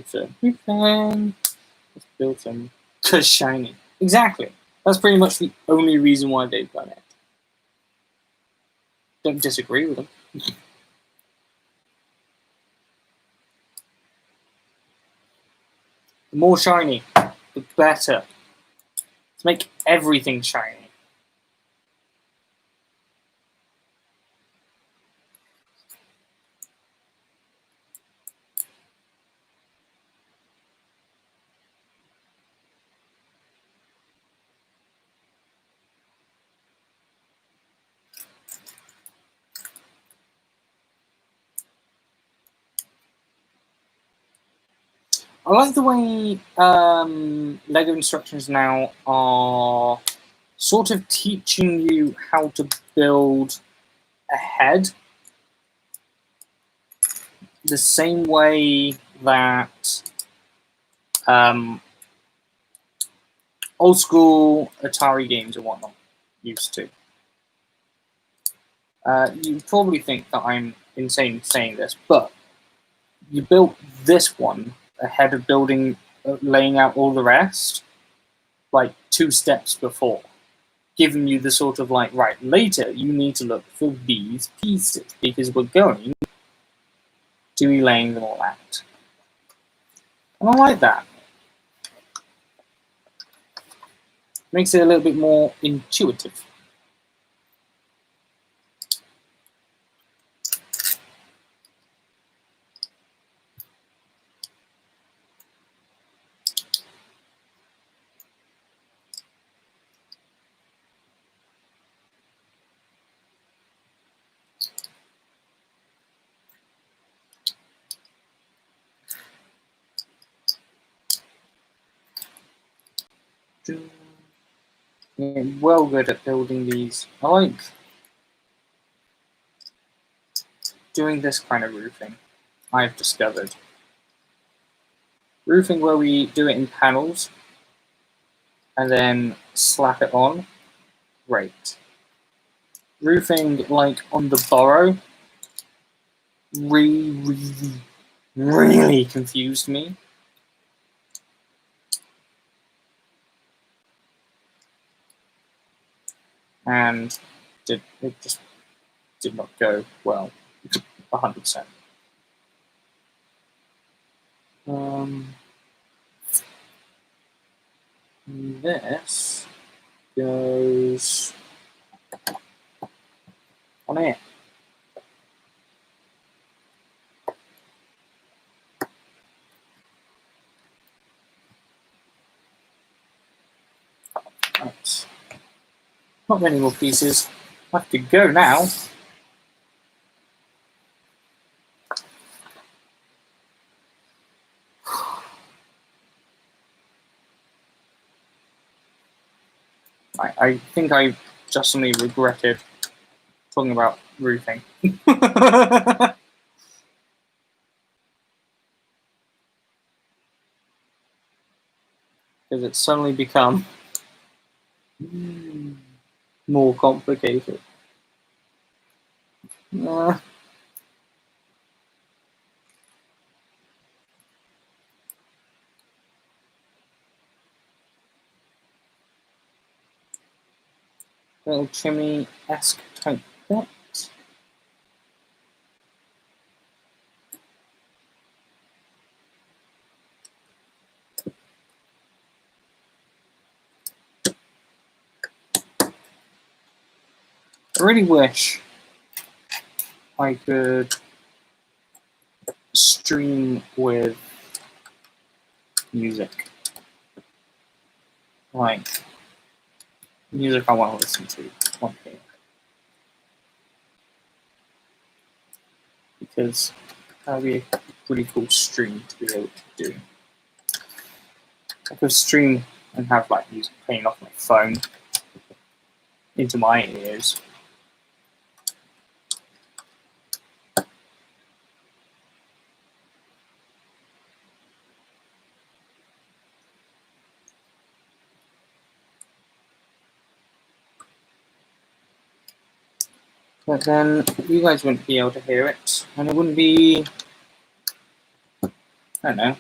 Speaker 1: some roofing. Let's build some. Cause shiny. Exactly. That's pretty much the only reason why they've done it. Don't disagree with them. The more shiny, the better. Let's make everything shiny. I like the way LEGO instructions now are sort of teaching you how to build ahead. The same way that old school Atari games and whatnot used to. You probably think that I'm insane saying this, but you built this one ahead of laying out all the rest, like 2 steps before, giving you the sort of like, right, later you need to look for these pieces because we're going to be laying them all out. And I like that. Makes it a little bit more intuitive. Yeah, well good at building these. I like doing this kind of roofing, I've discovered. Roofing where we do it in panels and then slap it on, great. Roofing like on the burrow really confused me. and it just did not go well, 100%. This goes on here. Right. Not many more pieces. I have to go now. I think I just suddenly regretted talking about roofing. Because it's suddenly become more complicated. Little chimney-esque type bit. I really wish I could stream with music. Like, music I want to listen to on here. Because that would be a pretty cool stream to be able to do. I could stream and have like music playing off my phone into my ears. But then you guys wouldn't be able to hear it, and it wouldn't be, I don't know,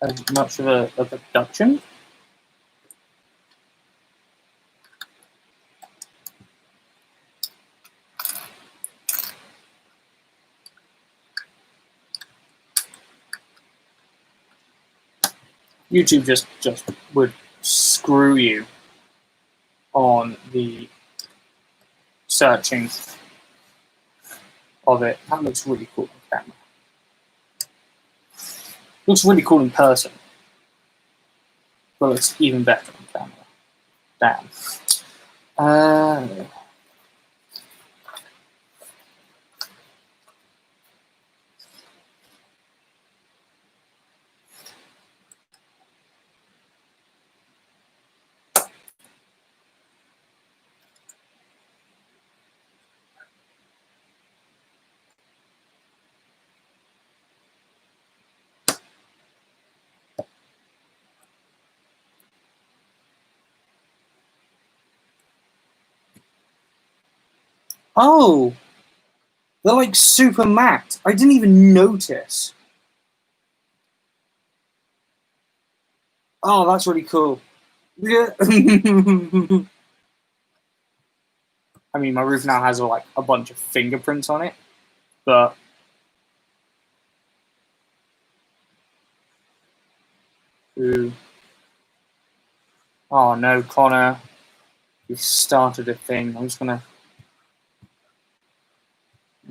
Speaker 1: as much of a production. YouTube just would screw you on the searching of it. That looks really cool on camera. Looks really cool in person. Well, it's even better on camera. Damn. Oh! They're like super matte. I didn't even notice. Oh, that's really cool. Yeah. I mean, my roof now has like a bunch of fingerprints on it, but ooh. Oh no, Connor, you started a thing. I'm just gonna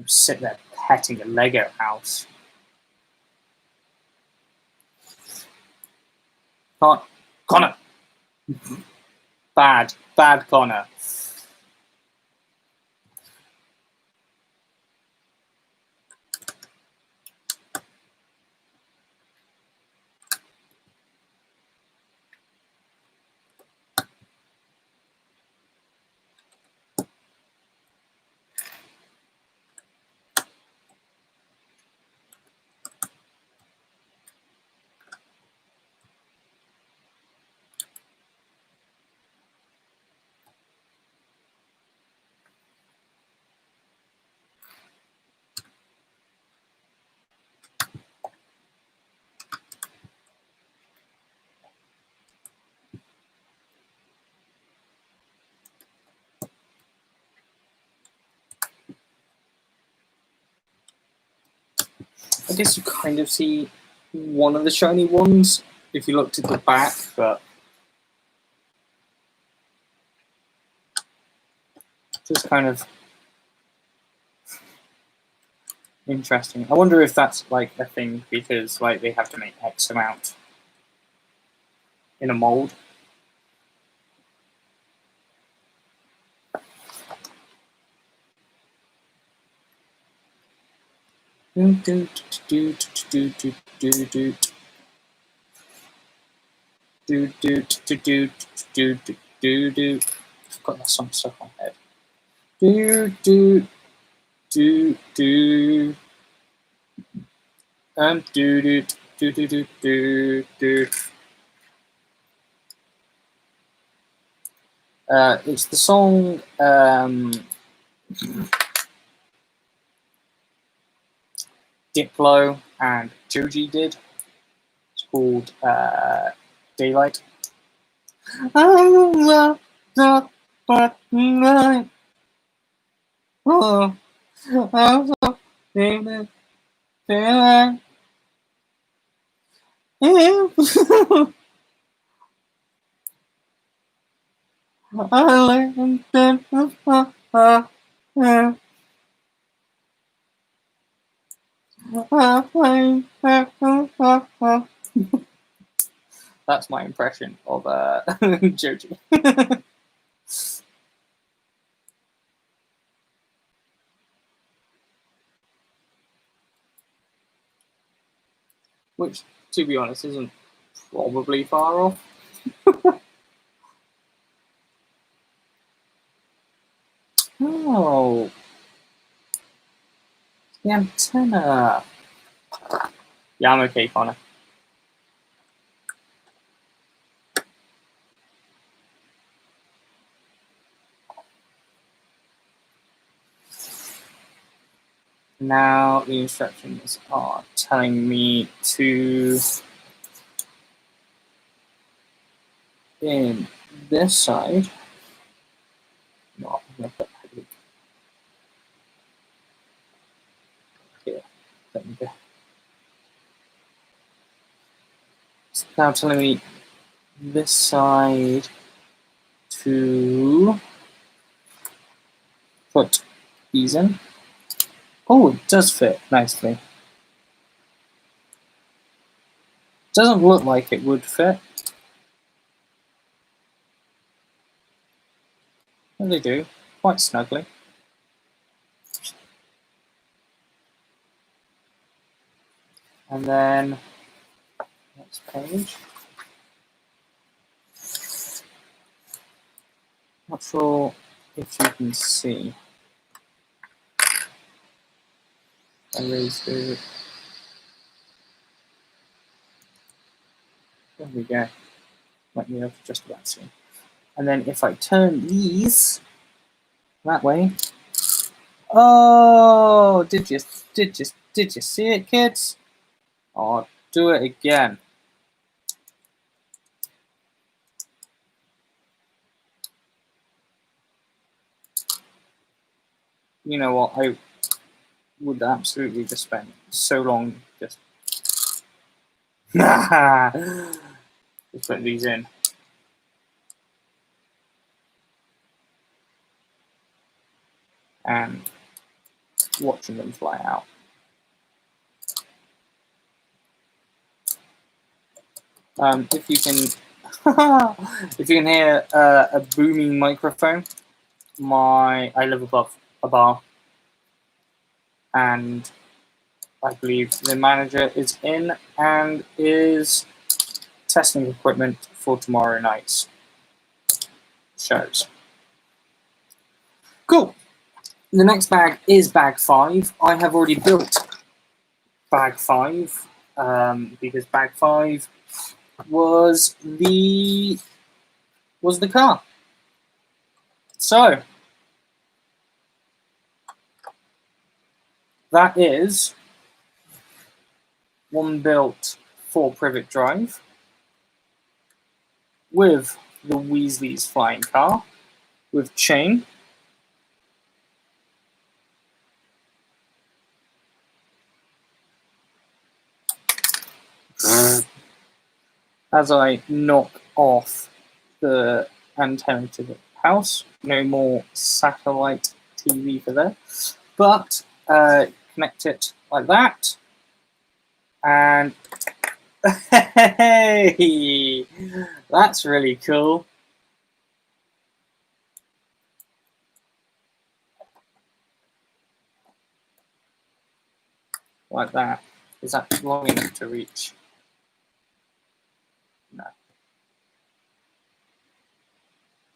Speaker 1: sit there petting a Lego house. Connor, bad Connor. I guess you kind of see one of the shiny ones if you looked at the back, but just kind of interesting. I wonder if that's like a thing because like they have to make X amount in a mold. Do do do do do do do do do do do do do do. I've got that song stuck on my head. Do do do do do do do do do do do. It's the song Diplo and Joji did. It's called Daylight. Oh, that's my impression of Joji. Which, to be honest, isn't probably far off. Oh, the antenna. Yeah, I'm okay, Connor. Now the instructions are telling me to in this side. No, I'm gonna put that here. There we go. It's now telling me this side to put these in. Oh, it does fit nicely. Doesn't look like it would fit. Well, they do, quite snugly. And then next page. Not sure if you can see. I raised it. There we go. Might be able to just about see. And then if I turn these that way. Oh, did you see it, kids? I'll do it again. You know what? I would absolutely just spend so long just put these in. And watching them fly out. If you can, if you can hear a booming microphone, I live above a bar, and I believe the manager is in and is testing equipment for tomorrow night's shows. Cool. The next bag is bag 5. I have already built bag 5 because bag 5 was the car. So that is one built for Privet Drive with the Weasley's flying car with chain. as I knock off the antenna to the house. No more satellite TV for there, but connect it like that, and hey, that's really cool. Like that. Is that long enough to reach? No.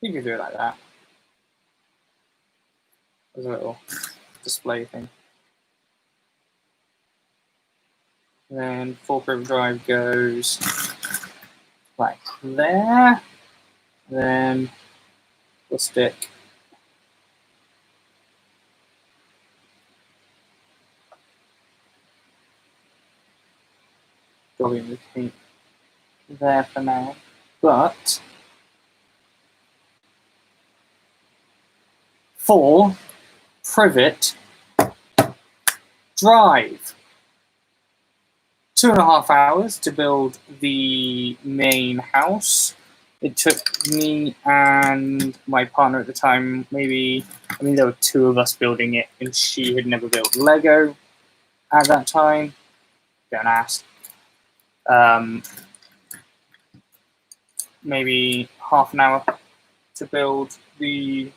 Speaker 1: You can do it like that. There's a little display thing. And then full Privet drive goes like there. Then we'll stick Dolly and the King there for now. But for Privet drive, 2.5 hours to build the main house. It took me and my partner at the time, there were 2 of us building it, and she had never built Lego at that time. Don't ask. Maybe half an hour to build the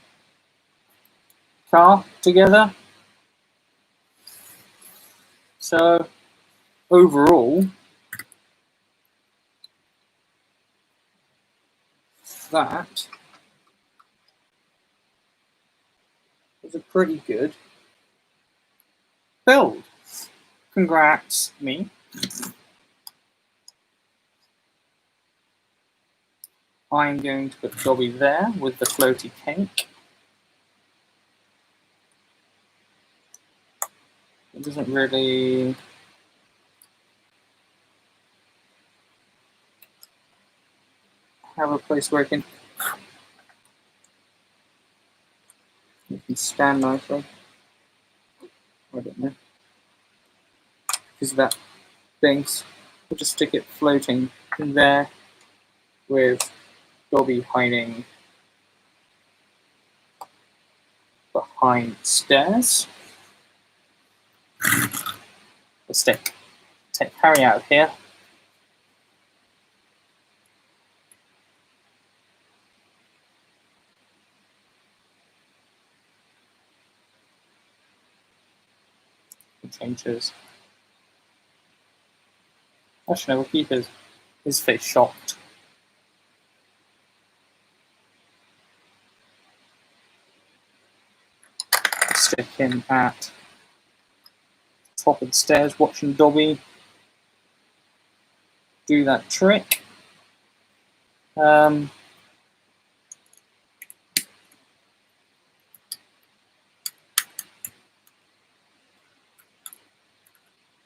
Speaker 1: car together. So overall, that was a pretty good build. Congrats, me. I'm going to put Dobby there with the floaty cake. It doesn't really have a place where it can stand nicely. I don't know. Because of that things. We'll just stick it floating in there with Dobby hiding behind stairs. Let's take Harry out of here. Changes. Actually, no, we'll keep his face shocked. Stick him at the top of the stairs, watching Dobby do that trick.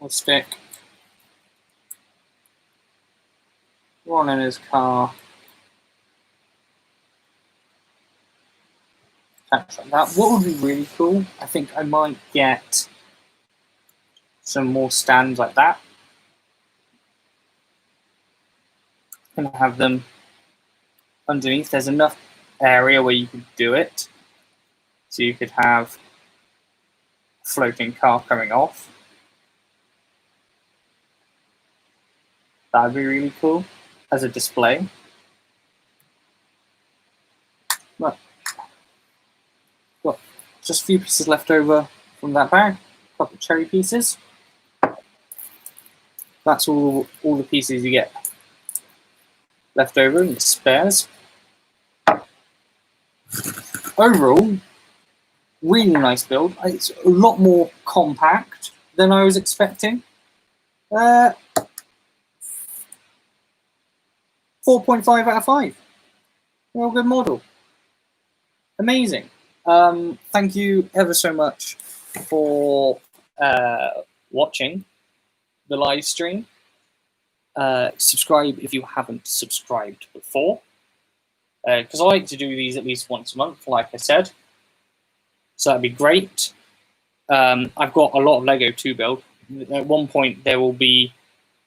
Speaker 1: We'll stick one in his car. Like that. What would be really cool, I think I might get some more stands like that and have them underneath. There's enough area where you could do it, so you could have a floating car coming off. That would be really cool as a display. But got just a few pieces left over from that bag. A couple of cherry pieces. That's all the pieces you get left over in the spares. Overall, really nice build. It's a lot more compact than I was expecting. 4.5 out of 5. Real good model. Amazing. Thank you ever so much for watching the live stream. Subscribe if you haven't subscribed before, because I like to do these at least once a month, like I said. So that'd be great. I've got a lot of Lego to build. At one point, there will be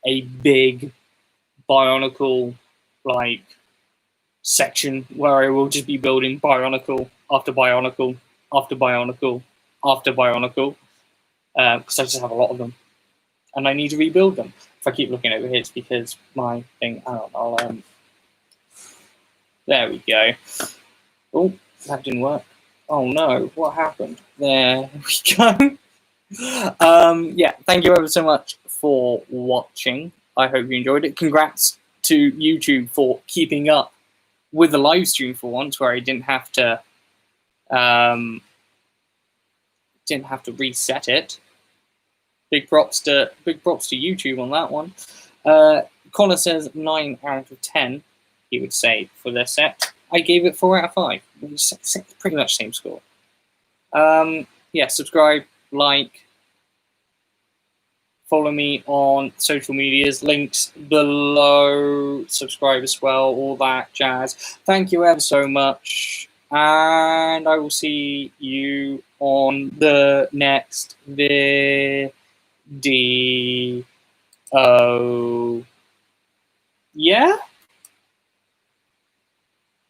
Speaker 1: a big Bionicle like section where I will just be building Bionicle after Bionicle after Bionicle after Bionicle, because I just have a lot of them and I need to rebuild them. If I keep looking over here, it's because my thing. There we go. Oh, that didn't work. Oh no, what happened? There we go. Yeah, thank you ever so much for watching. I hope you enjoyed it. Congrats to YouTube for keeping up with the live stream for once, where I didn't have to reset it. Big props to YouTube on that one. Connor says 9 out of 10. He would say for this set. I gave it 4 out of 5. Pretty much same score. Yeah, subscribe, like, follow me on social medias, links below, subscribe as well, all that jazz. Thank you ever so much, and I will see you on the next video. Yeah?